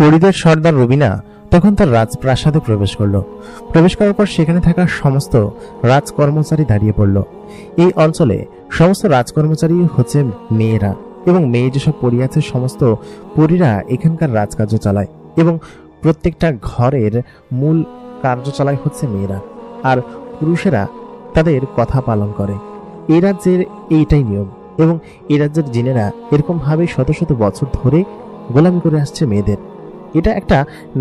পরিদের সর্দার রবিনা তখন তার রাজপ্রাসাদে প্রবেশ করল। প্রবেশ করার পর সেখানে থাকা সমস্ত রাজকর্মচারী দাঁড়িয়ে পড়ল। এই অঞ্চলে সমস্ত রাজকর্মচারী হচ্ছে মেয়েরা, এবং মেয়ে যেসব পরী আছে সমস্ত পরীরা এখানকার রাজকার্য চালায়, এবং প্রত্যেকটা ঘরের মূল কার্য চালায় হচ্ছে মেয়েরা, আর পুরুষেরা তাদের কথা পালন করে। এই রাজ্যের এইটাই নিয়ম, এবং এই রাজ্যের জিনেরা এরকম ভাবে শত শত বছর ধরে গোলামি করে আসছে মেয়েদের। এটা একটা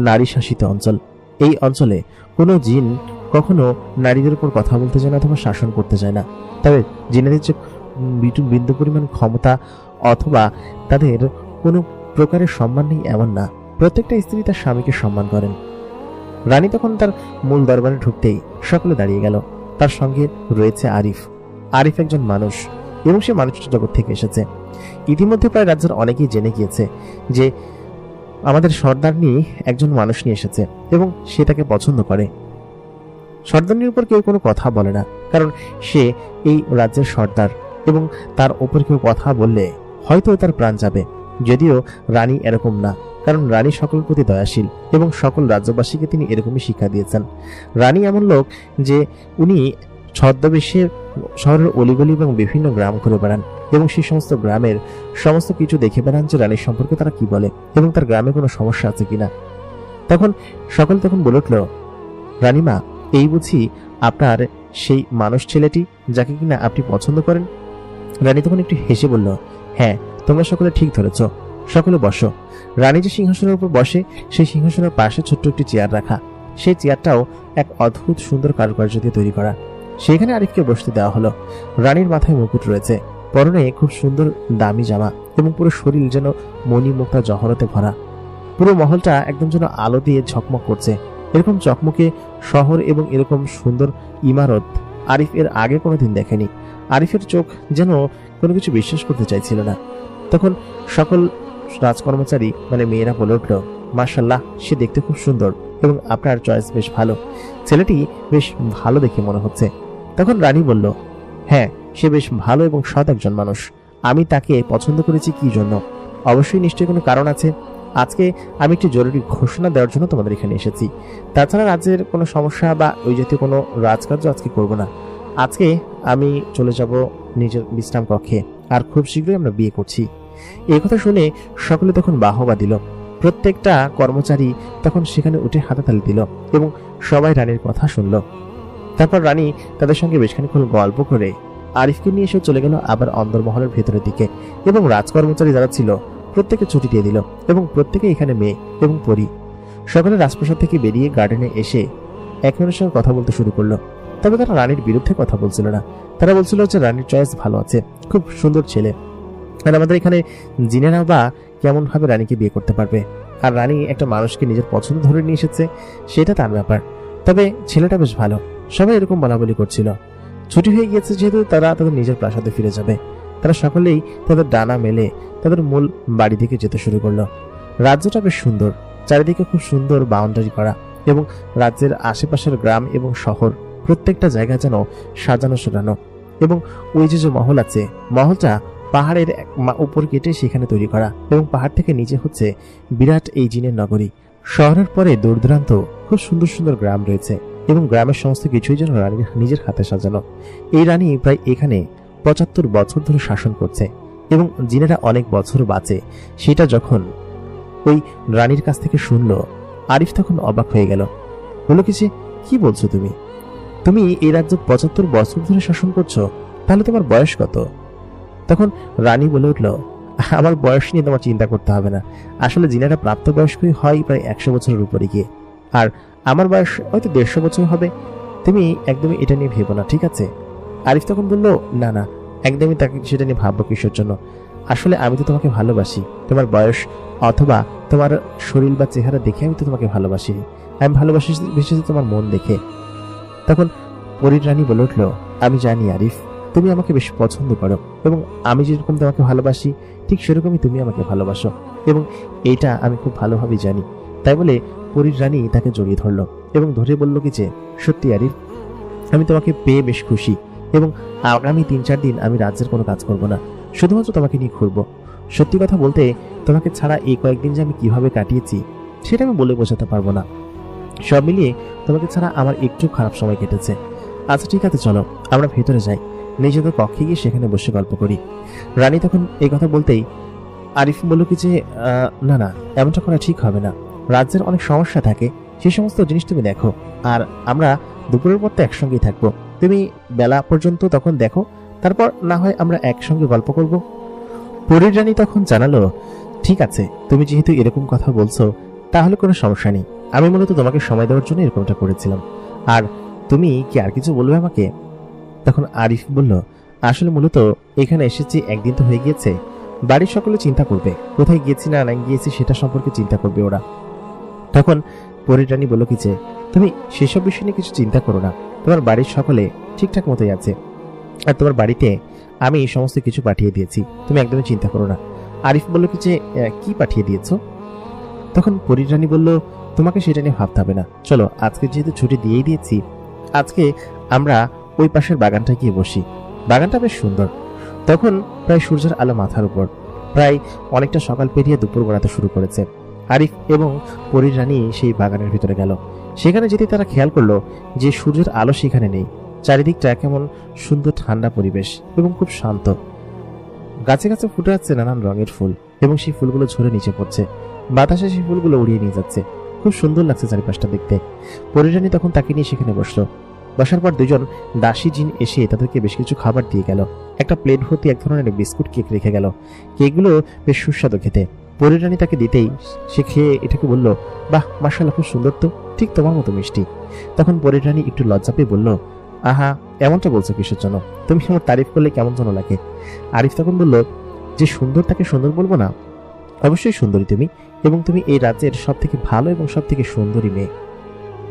নারী শাসিত অঞ্চল। এই অঞ্চলে কোনো জিন কখনো নারীদের উপর কথা বলতে চায় না অথবা শাসন করতে চায় না। তবে জিনেদের যে বিন্দু পরিমাণ ক্ষমতা অথবা তাদের কোনো প্রকারের সম্মান নেই এমন না। প্রত্যেকটা স্ত্রী তার স্বামীকে সম্মান করেন। রানী তখন তার মূল দরবারে ঢুকতেই সকলে দাঁড়িয়ে গেল। তার সঙ্গে রয়েছে আরিফ। আরিফ একজন মানুষ, এবং সে মানুষের জগৎ থেকে এসেছে। ইতিমধ্যে প্রায় রাজ্যের অনেকেই জেনে গিয়েছে যে আমাদের সর্দারনি একজন মানুষ নিয়ে এসেছে, এবং সে তাকে পছন্দ করে। সর্দারনির উপর কেউ কোনো কথা বলে না, কারণ সে এই রাজ্যের সর্দার, এবং তার ওপর কেউ কথা বললে হয়তো তার প্রাণ যাবে। যদিও রানী এরকম না, কারণ রানী সকলের প্রতি দয়াশীল, এবং সকল রাজ্যবাসীকে তিনি এরকমই শিক্ষা দিয়েছেন। রানী এমন লোক যে উনি ছদ্মবেশে শহরের অলিগলি এবং বিভিন্ন গ্রাম ঘুরে বেড়ান, এবং সেই সমস্ত গ্রামের সমস্ত কিছু দেখে বেড়ান যে রানীর সম্পর্কে তারা কি বলে, এবং তার গ্রামে কোনো সমস্যা আছে কিনা। তখন সকল বলে উঠল, রানীমা, এই বুঝি আপনার সেই মানুষ ছেলেটি যাকে কিনা আপনি পছন্দ করেন? রানী তখন একটু হেসে বলল, হ্যাঁ, তোমরা সকলে ঠিক ধরেছ, সকলে বসো। রানী যে সিংহাসনের উপর বসে, সেই সিংহাসনের পাশে ছোট্ট একটি চেয়ার রাখা। সেই চেয়ারটাও এক অদ্ভুত সুন্দর কারুকার্য দিয়ে তৈরি করা। সেখানে আরিফকে বসতে দেওয়া হলো। রানীর মাথায় মুকুট রয়েছে, পরনে খুব সুন্দর দামি জামা, এবং পুরো শরীর যেন মণিমুক্তা জহরতে ভরা। পুরো মহলটা একদম যেন আলো দিয়ে ঝকমক করছে। এরকম চকমকে শহর এবং এরকম সুন্দর ইমারত আরিফ এর আগে কোনোদিন দেখেনি। আরিফের চোখ যেন কোনো কিছু বিশ্বাস করতে চাইছিল না। তখন সকল রাজকর্মচারী মানে মেয়েরা বলে উঠল, মাশাআল্লাহ, সে দেখতে খুব সুন্দর, এবং আপনার চয়েস বেশ ভালো, ছেলেটি বেশ ভালো দেখে মনে হচ্ছে। তখন রানী বলল, হ্যাঁ, সে বেশ ভালো এবং সৎ একজন মানুষ। আমি তাকে পছন্দ করেছি কি জন্য? অবশ্যই নিশ্চয়ই কোনো কারণ আছে। আজকে আমি একটি জরুরি ঘোষণা দেওয়ার জন্য তোমাদের এখানে এসেছি। তাছাড়া রাজ্যের কোনো সমস্যা বা ওই জাতীয় কোনো রাজকার্য আজকে করব না। আজকে আমি চলে যাব নিজের বিশ্রাম কক্ষে, আর খুব শীঘ্রই আমরা বিয়ে করছি। এই কথা শুনে সকলে তখন বাহবা দিল। প্রত্যেকটা কর্মচারী তখন সেখানে উঠে হাতাতালি দিল, এবং সবাই রানীর কথা শুনল। তারপর রানী তাদের সঙ্গে বেশ খানিকক্ষণ গল্প করে আরিফকে নিয়ে এসে চলে গেল আবার অন্দরমহলের ভেতরের দিকে, এবং রাজকর্মচারী যারা ছিল প্রত্যেকে ছুটি দিয়ে দিল, এবং প্রত্যেকে এখানে মেয়ে এবং পরী। সকলে রাজপ্রাসাদ থেকে বেরিয়ে গার্ডেনে এসে একজনের সঙ্গে কথা বলতে শুরু করলো। তবে তারা রানীর বিরুদ্ধে কথা বলছিল না। তারা বলছিল যে রানীর চয়েস ভালো আছে, খুব সুন্দর ছেলে, আর আমাদের এখানে জিনেরা বা কেমন ভাবে রানীকে বিয়ে করতে পারবে। আর রানী একটা মানুষকে নিজের পছন্দ ধরে নিয়ে এসেছে, সেটা তার ব্যাপার। তবে ছেলেটা বেশ ভালো। সবাই এরকম বলাবলি করছিল। ছুটি হয়ে গিয়েছে যেহেতু তারা তাদের নিজের প্রাসাদে ফিরে যাবে। তারা সকলেই তাদের ডানা মেলে তাদের মূল বাড়ি দিকে যেতে শুরু করলো। রাজ্যটা বেশ সুন্দর, চারিদিকে খুব সুন্দর বাউন্ডারি করা, এবং রাজ্যের আশেপাশের গ্রাম এবং শহর প্রত্যেকটা জায়গা যেন সাজানো সাজানো। এবং ওই যে মহল আছে, মহলটা পাহাড়ের উপর কেটে সেখানে তৈরি করা, এবং পাহাড় থেকে নিচে হচ্ছে বিরাট এই জিনের নগরী। শহরের পরে দূর দূরান্ত খুব সুন্দর সুন্দর গ্রাম রয়েছে, এবং গ্রামের সমস্ত কিছুই যেন রানীর নিজের হাতে সাজানো। এই রানী প্রায় এখানে ৭৫ বছর ধরে শাসন করছে, এবং জিনেরা অনেক বছর বাঁচে। সেটা যখন ওই রানীর কাছ থেকে শুনলো, আরিফ তখন অবাক হয়ে গেল। বলো কি বলছো তুমি? তুমি এই রাজ্য ৭৫ বছর ধরে শাসন করছো, তাহলে তোমার বয়স কত? তখন রানী বলে উঠল, আমার বয়স নিয়ে তোমার চিন্তা করতে হবে না। আসলে জিনেরা প্রাপ্তবয়স্কই হয় প্রায় ১০০ বছরের উপরে গিয়ে, আর আমার বয়স হয়তো ১৫০ বছর হবে। তুমি একদমই এটা নিয়ে ভেবো না, ঠিক আছে? আরিফ তখন বলল, না না, একদমই তাকে সেটা নিয়ে ভাববো কিসের জন্য? আসলে আমি তো তোমাকে ভালোবাসি। তোমার বয়স অথবা তোমার শরীর বা চেহারা দেখে আমি তো তোমাকে ভালোবাসি। আমি ভালোবাসি বেশি তোমার মন দেখে। তখন পরীর রানী বলে উঠল, আমি জানি আরিফ, তুমি আমাকে বেশ পছন্দ করো, এবং আমি যেরকম তোমাকে ভালোবাসি ঠিক সেরকমই তুমি আমাকে ভালোবাসো, এবং এইটা আমি খুব ভালোভাবে জানি। তাই বলে পরীর রানী তাকে জড়িয়ে ধরল, এবং ধরে বলল যে সত্যি আরিফ, আমি তোমাকে পেয়ে বেশ খুশি, এবং আগামী ৩-৪ দিন আমি রাজ্যের কোনো কাজ করব না, শুধুমাত্র তোমাকে নিয়ে ঘুরবো। সত্যি কথা বলতে তোমাকে ছাড়া এই কয়েকদিন যে আমি কিভাবে কাটিয়েছি সেটা আমি বলে বোঝাতে পারবো না। সব মিলিয়ে তোমাকে ছাড়া আমার একটু খারাপ সময় কেটেছে। আচ্ছা ঠিক আছে, চলো আমরা ভেতরে যাই, নিজেদের কক্ষে গিয়ে সেখানে বসে গল্প করি। রানী তখন এই কথা বলতেই আরিফ বলল কি যে না না, এমনটা করা ঠিক হবে না। রাজ্যের অনেক সমস্যা থাকে, সেই সমস্ত জিনিস তুমি দেখো, আর আমরা দুপুরের পর তো একসঙ্গেই থাকবো। তুমি বেলা পর্যন্ত তখন দেখো, তারপর না হয় আমরা একসঙ্গে গল্প করব। পরীর রানী তখন জানালো, ঠিক আছে, তুমি যেহেতু এরকম কথা বলছো তাহলে কোনো সমস্যা নেই। আমি মূলত তোমাকে সময় দেওয়ার জন্য এরকমটা করেছিলাম। আর তুমি কি আর কিছু বলবে আমাকে? তখন আরিফ বলল, আসলে মূলত এখানে এসেছি একদিন তো হয়ে গিয়েছে, বাড়ির সকলে চিন্তা করবে, কোথায় গিয়েছি না না গিয়েছি সেটা সম্পর্কে চিন্তা করবে ওরা। তখন পরীর রানী বলল কি যে, তুমি সেসব বিষয় নিয়ে কিছু চিন্তা করো না, তোমার বাড়ির সকলে ঠিকঠাক মতোই আছে, আর তোমার বাড়িতে আমি সমস্ত কিছু পাঠিয়ে দিয়েছি, তুমি একদমই চিন্তা করো না। আরিফ বলল কি যে, কি পাঠিয়ে দিয়েছো? তখন পরীর রানী বলল, তোমাকে সেটা নিয়ে ভাবতে হবে না, চলো আজকে যেহেতু ছুটি দিয়েই দিয়েছি, আজকে আমরা ওই পাশের বাগানটা গিয়ে বসি, বাগানটা বেশ সুন্দর। তখন প্রায় সূর্যের আলো মাথার উপর, প্রায় অনেকটা সকাল পেরিয়ে দুপুর গড়াতে শুরু করেছে। আরিফ এবং পরীর রানী সেই বাগানের ভিতরে গেল। সেখানে যেতে তারা খেয়াল করলো যে সূর্যের আলো সেখানে নেই, চারিদিকটা কেমন সুন্দর ঠান্ডা পরিবেশ এবং খুব শান্ত। গাছে গাছে ফুটে যাচ্ছে নানান রঙের ফুল এবং সেই ফুলগুলো ঝরে নিচে পড়ছে, বাতাসে সেই ফুলগুলো উড়িয়ে নিয়ে যাচ্ছে, খুব সুন্দর লাগছে চারিপাশটা দেখতে। পরীর রানী তখন তাকে নিয়ে সেখানে বসলো। বসার পর দুজন দাসী জিন এসে তাদেরকে বেশ কিছু খাবার দিয়ে গেল। একটা প্লেট ভর্তি এক ধরনের বিস্কুট কেক রেখে গেল। কেকগুলো বেশ সুস্বাদু খেতে। পরীর রানী তাকে দিতেই সে খেয়ে এটাকে বলল, বাহ মাশাআল্লাহ, খুব সুন্দর তো, ঠিক তোমার মতো মিষ্টি। তখন পরীর রানী একটু লজ্জা পেয়ে বলল, আহা এমনটা বলছো কিসের জন্য, তুমি আমার তারিফ করলে কেমন যেন লাগে। আরিফ তখন বলল, যে সুন্দর তাকে সুন্দর বলবো না? অবশ্যই সুন্দরী তুমি, এবং তুমি এই রাজ্যের সব থেকে ভালো এবং সব থেকে সুন্দরী মেয়ে।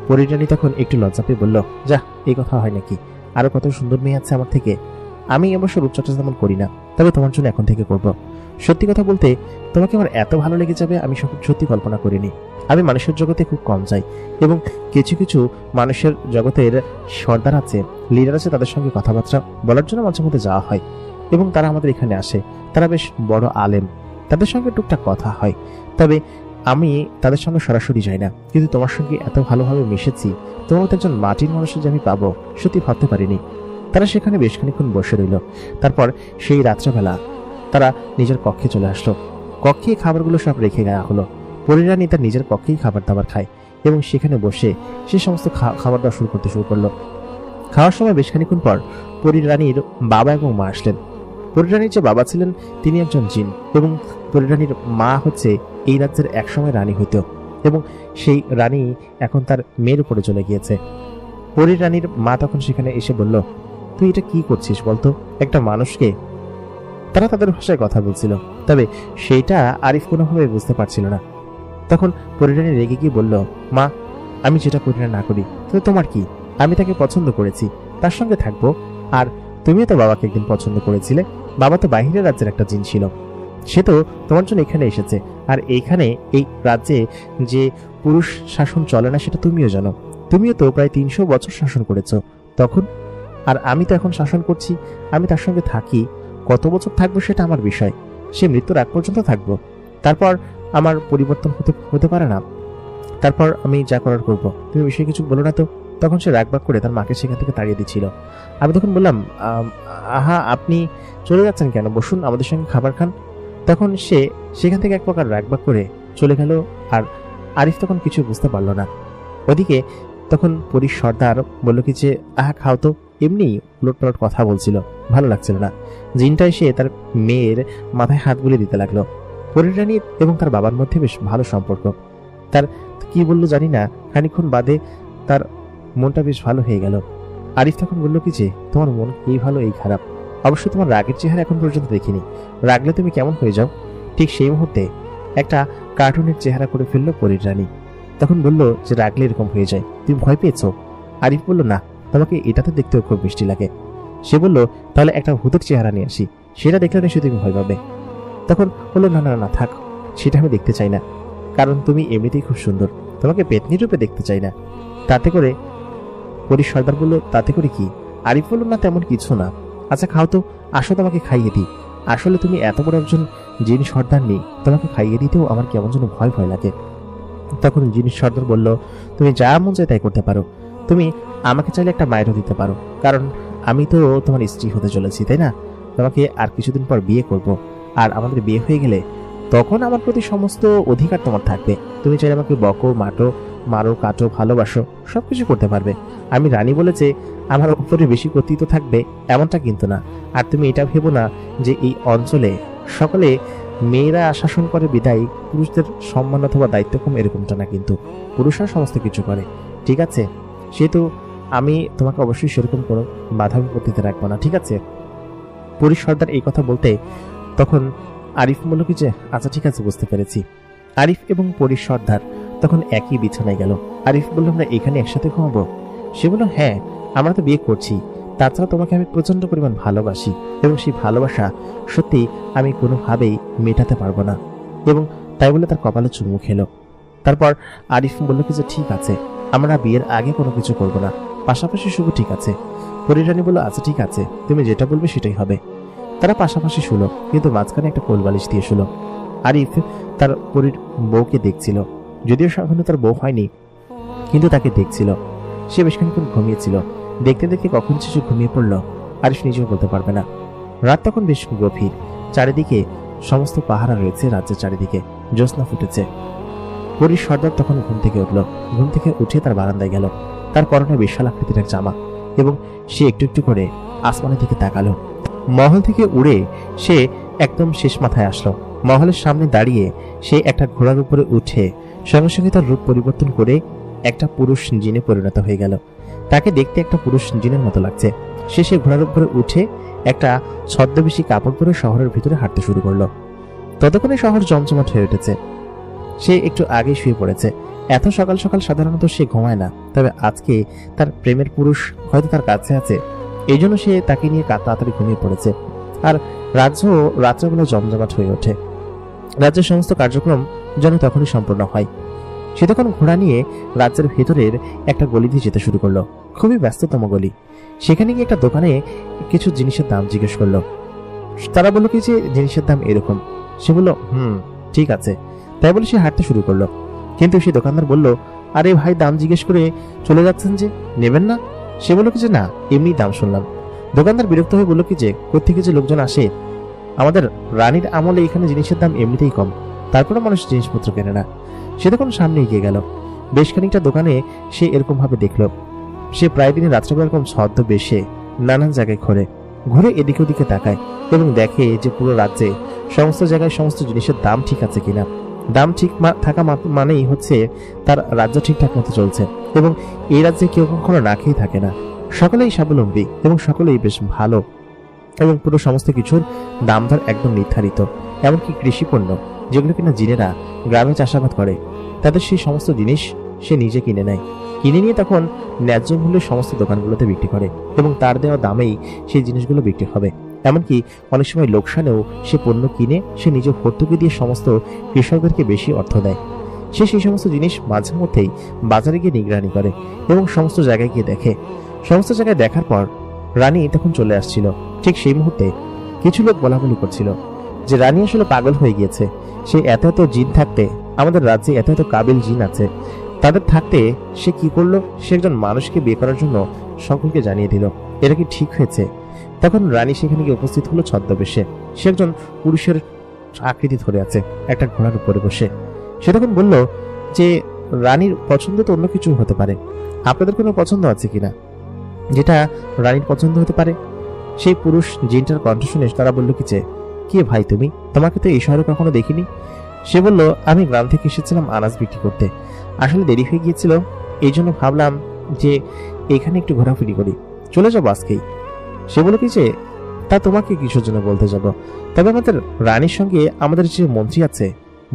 পরীর রানী তখন একটু লজ্জা পেয়ে বলল, যা, এই কথা হয় নাকি, আরো কত সুন্দর মেয়ে আছে আমার থেকে। আমি অবশ্য রূপচর্চা তেমন করি না, তবে তোমার জন্য এখন থেকে করব। সত্যি কথা বলতে তোমাকে আমার এত ভালো লেগে যাবে আমি সত্যি কল্পনা করিনি। আমি মানুষের জগতে খুব কম যাই, এবং কিছু কিছু মানুষের জগতের সর্দার আছে, লিডার আছে, তাদের সঙ্গে কথাবার্তা বলার জন্য মাঝে মধ্যে যাওয়া হয়, এবং তারা আমাদের এখানে আসে। তারা বেশ বড় আলেম, তাদের সঙ্গে টুকটাক কথা হয়, তবে আমি তাদের সঙ্গে সরাসরি যাই না। কিন্তু তোমার সঙ্গে এত ভালোভাবে মিশেছি, তোমার মতো একজন মাটির মানুষের যে আমি পাবো সত্যি ভাবতে পারিনি। তারা সেখানে বেশ খানিক্ষণ বসে রইল। তারপর সেই রাত্রেবেলা তারা নিজের কক্ষে চলে আসলো। কক্ষে খাবারগুলো সব রেখে দেওয়া হলো। পরীর রানী তার নিজের কক্ষেই খাবার দাবার খায় এবং সেখানে বসে সে সমস্ত খাবার দাওয়া শুরু করলো। খাওয়ার সময় বেশ খানিক্ষণ পর পরীর রানীর বাবা এবং মা আসলেন। পরীর রানীর যে বাবা ছিলেন তিনি একজন জিন, এবং পরীর রানীর মা হচ্ছে এই রাজ্যের একসময় রানী হইত, এবং সেই রানী এখন তার মেয়ের উপরে চলে গিয়েছে। পরীর রানীর মা তখন সেখানে এসে বলল, তুই এটা কি করছিস বলতো, একটা মানুষকে। তারা তাদের ভাষায় কথা বলছিল, তবে সেইটা আরিফ কোনোভাবে বুঝতে পারছিল না। তখন পরীর রানী রেগে গিয়ে বলল, মা, আমি যেটা করি না করি তবে তোমার কি, আমি তাকে পছন্দ করেছি, তার সঙ্গে থাকবো। আর তুমিও তো বাবাকে একদিন পছন্দ করেছিলে, বাবা তো বাহিরের রাজ্যের একটা জিন ছিল, সে তো তোমার জন্য এখানে এসেছে। আর এইখানে এই রাজ্যে যে পুরুষ শাসন চলে না সেটা তুমিও জানো, তুমিও তো প্রায় 300 বছর শাসন করেছো তখন, আর আমি তো এখন শাসন করছি। আমি তার সঙ্গে থাকি, কত বছর থাকবো সেটা আমার বিষয়, সে মৃত্যুর আগ পর্যন্ত থাকবো, তারপর আমার পরিবর্তন হতে পারে না, তারপর আমি যা করার করবো, তুমি বিষয়ে কিছু বলো না তো। তখন সে রাগবাগ করে তার মাকে সেখান থেকে তাড়িয়ে দিচ্ছিল। আমি তখন বললাম, আহা আপনি চলে যাচ্ছেন কেন, বসুন আমাদের সঙ্গে খাবার খান। তখন সে সেখান থেকে এক প্রকার রাগবাগ করে চলে গেল। আর আরিফ তখন কিছু বুঝতে পারলো না। ওদিকে তখন পরীর সর্দার বলল কি যে, আহা খাও তো, এমনি উলটপালট কথা বলছিল, ভালো লাগছিল না। জিনটা এসে তার মেয়ের মাথায় হাত বুলিয়ে দিতে লাগলো। পরীর রানীর এবং তার বাবার মধ্যে বেশ ভালো সম্পর্ক। তার কি বললো জানি না, খানিক্ষণ বাদে তার মনটা বেশ ভালো হয়ে গেল। আরিফ তখন বলল কি যে, তোমার মন এই ভালো এই খারাপ, অবশ্য তোমার রাগের চেহারা এখন পর্যন্ত দেখিনি, রাগলে তুমি কেমন হয়ে যাও। ঠিক সেই মুহূর্তে একটা কার্টুনের চেহারা করে ফেললো পরীর রানী। তখন বলল যে, রাগলে এরকম হয়ে যায়, তুমি ভয় পেয়েছো? আরিফ বলল, না, তোমাকে এটাতে দেখতেও খুব মিষ্টি লাগে। সে বলল, তাহলে একটা ভূতের চেহারা নিয়ে আসি, সেটা দেখলে নিশ্চয়ই তুমি ভয় পাবে। তখন বললো, না না না থাক, সেটা আমি দেখতে চাই না, কারণ তুমি এমনিতেই খুব সুন্দর, তোমাকে পেতনি রূপে দেখতে চাই না। তাতে করে পরীর সর্দার বলল, তাতে করে কি? আরিফ বলল, না তেমন কিছু না। আচ্ছা খাও তো, আসো তোমাকে খাইয়ে দিই। আসলে তুমি এত বড় একজন জিন সর্দার নেই, তোমাকে খাইয়ে দিতেও আমার কেমন যেন ভয় ভয় লাগে। তখন জিনিস সর্দার বলল, তুমি যা মন চায় তাই করতে পারো। তুমি আমাকে চাইলে একটা মায়েরও দিতে পারো, কারণ আমি তো তোমার স্ত্রী হতে চলেছি, তাই না? তোমাকে আর কিছুদিন পর বিয়ে করব, আর আমাদের বিয়ে হয়ে গেলে তখন আমার প্রতি সমস্ত অধিকার তোমার থাকবে। তুমি চাইলে আমাকে বকো, মাটো, মারো, কাটো, ভালোবাসো, সবকিছু করতে পারবে। আমি রানী বলেছে আমার উপরে বেশি কর্তৃত্ব থাকবে, এমনটা কিন্তু না। আর তুমি এটা ভেবো না যে এই অঞ্চলে সকলে মেয়েরা শাসন করে বিদায় পুরুষদের সম্মান অথবা দায়িত্ব কম, এরকমটা না। কিন্তু পুরুষরা সমস্ত কিছু করে, ঠিক আছে? সেহেতু আমি তোমাকে অবশ্যই সেরকম কোনো বাধা বিপত্তিতে রাখবো না, ঠিক আছে? পুরী সর্দার এই কথা বলতে তখন আরিফ বলল কি যে, আচ্ছা ঠিক আছে, বুঝতে পেরেছি। আরিফ এবং পুরী সর্দার তখন একই বিছানায় গেল। আরিফ বলল, আমরা এখানে একসাথে ঘুমাবো? সে বলল, হ্যাঁ, আমরা তো বিয়ে করছি, তাছাড়া তোমাকে আমি প্রচন্ড পরিমাণ ভালোবাসি, এবং সেই ভালোবাসা সত্যি আমি কোনোভাবেই মেটাতে পারবো না। এবং তাই বলে তার কপালে চুমু খেলো। তারপর আরিফ বলল কি যে, ঠিক আছে, আমরা বিয়ের আগে কোনো কিছু করব না, পাশাপাশি শুভ, ঠিক আছে? পরিরানী বলল, আচ্ছা ঠিক আছে, তুমি যেটা বলবে সেটাই হবে। তারা পাশাপাশি শুলো, কিন্তু মাঝখানে একটা কোলবালিশ দিয়ে শুলো। আরিফ তার পরীর বউকে দেখছিল, যদিও এখনো তার বউ হয়নি, কিন্তু তাকে দেখছিল। সে বেশ খানিকক্ষণ ঘুমিয়েছিল। দেখতে দেখতে কখন সে ঘুমিয়ে পড়ল আরিফ নিজেও বলতে পারবে না। রাত তখন বেশ গভীর, চারিদিকে সমস্ত পাহারা রয়েছে, রাজ্যের চারিদিকে জ্যোৎস্না ফুটেছে। পরীর সর্দার তখন ঘুম থেকে উঠল। ঘুম থেকে উঠে তার বারান্দায় গেল। তার পরনে বিশাল আকৃতির এক জামা, এবং সে একটু একটু করে আসমানের দিকে তাকালো। মহল থেকে উড়ে সে একদম শেষ মাথায় আসলো। মহলের সামনে দাঁড়িয়ে সে একটা ঘোড়ার উপরে উঠে সঙ্গে সঙ্গে তার রূপ পরিবর্তন করে একটা পুরুষ জিনে পরিণত হয়ে গেল। তাকে দেখতে একটা পুরুষ জিনের মতো লাগছে। সে ঘোড়ার উপরে উঠে একটা ছদ্মবেশী কাপড় পরে শহরের ভিতরে হাঁটতে শুরু করলো। ততক্ষণে শহর জমজমাট হয়ে উঠেছে। সে একটু আগে শুয়ে পড়েছে। এত সকাল সকাল সাধারণত সে ঘুমায় না, তবে আজকে তার প্রেমের পুরুষ হয়তো তার কাছে আছে, এই জন্য সে তাকে নিয়ে তাড়াতাড়ি ঘুমিয়ে পড়েছে। আর রাজ্য রাত্রেবেলা জমজমাট হয়ে ওঠে। রাজ্যের সমস্ত কার্যক্রম যেন তখনই সম্পূর্ণ হয়। সে তখন ঘোড়া নিয়ে রাজ্যের ভেতরের একটা গলি দিয়ে যেতে শুরু করলো। খুবই ব্যস্ততম গলি। সেখানে গিয়ে একটা দোকানে কিছু জিনিসের দাম জিজ্ঞেস করলো। তারা বললো কি যে, জিনিসের দাম এরকম। সে বলল, ঠিক আছে। তাই বলে সে হাঁটতে শুরু করলো। কিন্তু সে দোকানদার বলল, আরে ভাই, দাম জিজ্ঞেস করে চলে যাচ্ছেন যে, নেবেন না? সে বলল কি যে, না, এমনি দাম শুনলাম। দোকানদার বিরক্ত হয়ে বলল কি যে, কোত্থেকে যে লোকজন আসে, আমাদের রানীর আমলে এখানে জিনিসের দাম এমনিতেই কম, তারপরে মানুষ জিনিসপত্র কেনে না। সে তখন সামনে এগিয়ে গেল। বেশ খানিকটা দোকানে সে এরকম ভাবে দেখলো। সে প্রায় দিনে রাত্রেবেলা এরকম ছদ্মবেশে নানান জায়গায় ঘুরে এদিকে ওদিকে তাকায় এবং দেখে যে পুরো রাজ্যে সমস্ত জায়গায় সমস্ত জিনিসের দাম ঠিক আছে কিনা। দাম ঠিক থাকা মানেই হচ্ছে তার রাজ্য ঠিকঠাক মতো চলছে, এবং এই রাজ্যে কেউ কখনো না খেয়ে থাকে না। সকলেই স্বাবলম্বী এবং সকলেই বেশ ভালো, এবং পুরো সমস্ত কিছুর দাম দর একদম নির্ধারিত। এমনকি কৃষিপণ্য, যেগুলো কিনা জিনেরা গ্রামে চাষাবাদ করে, তাদের সেই সমস্ত জিনিস সে নিজে কিনে নেয়। কিনে নিয়ে তখন ন্যায্য মূল্যে সমস্ত দোকানগুলোতে বিক্রি করে, এবং তার দেওয়া দামেই সেই জিনিসগুলো বিক্রি হবে। এমনকি অনেক সময় লোকসানেও সে পণ্য কিনে সে নিজে ভর্তুকি দিয়ে সমস্ত কৃষকদেরকে বেশি অর্থ দেয়। সে সেই সমস্ত জিনিস মাঝে মধ্যেই বাজারে গিয়ে নিগরানি করে এবং সমস্ত জায়গায় গিয়ে দেখে। সমস্ত জায়গায় দেখার পর রানী তখন চলে আসছিল। ঠিক সেই মুহূর্তে কিছু লোক বলাবলি করছিল যে রানী আসলে পাগল হয়ে গিয়েছে। সে এত এত জিন থাকতে, আমাদের রাজ্যে এত এত কাবিল জিন আছে, তাদের থাকতে সে কি করলো? সে একজন মানুষকে বিয়ে করার জন্য সকলকে জানিয়ে দিল। এটা কি ঠিক হয়েছে? তখন রানী সেখানে গিয়ে উপস্থিত হলো ছদ্মবেশে। সে একজন পুরুষের আকৃতি ধরে আছে, একটা ঘোড়ার উপরে বসে। সে তখন বলল যে, রানীর পছন্দ তো অন্য কিছু হতে পারে, আপনাদের কোনো পছন্দ আছে কিনা যেটা রানীর পছন্দ হতে পারে? সেই পুরুষ জিনটার কণ্ঠ শুনে তারা বলল কি যে, কে ভাই তুমি? তোমাকে তো এই শহরে কখনো দেখিনি। সে বলল, আমি গ্রাম থেকে এসেছিলাম আনাজ বিক্রি করতে, আসলে দেরি হয়ে গিয়েছিল, এই জন্য ভাবলাম যে এখানে একটু ঘোরাফেরি করি, চলে যাবো আজকেই। সে বলল কি যে, তা তোমাকে কিসের জন্য বলতে যাব? তবে আমাদের রানীর সঙ্গে আমাদের যে মন্ত্রী আছে,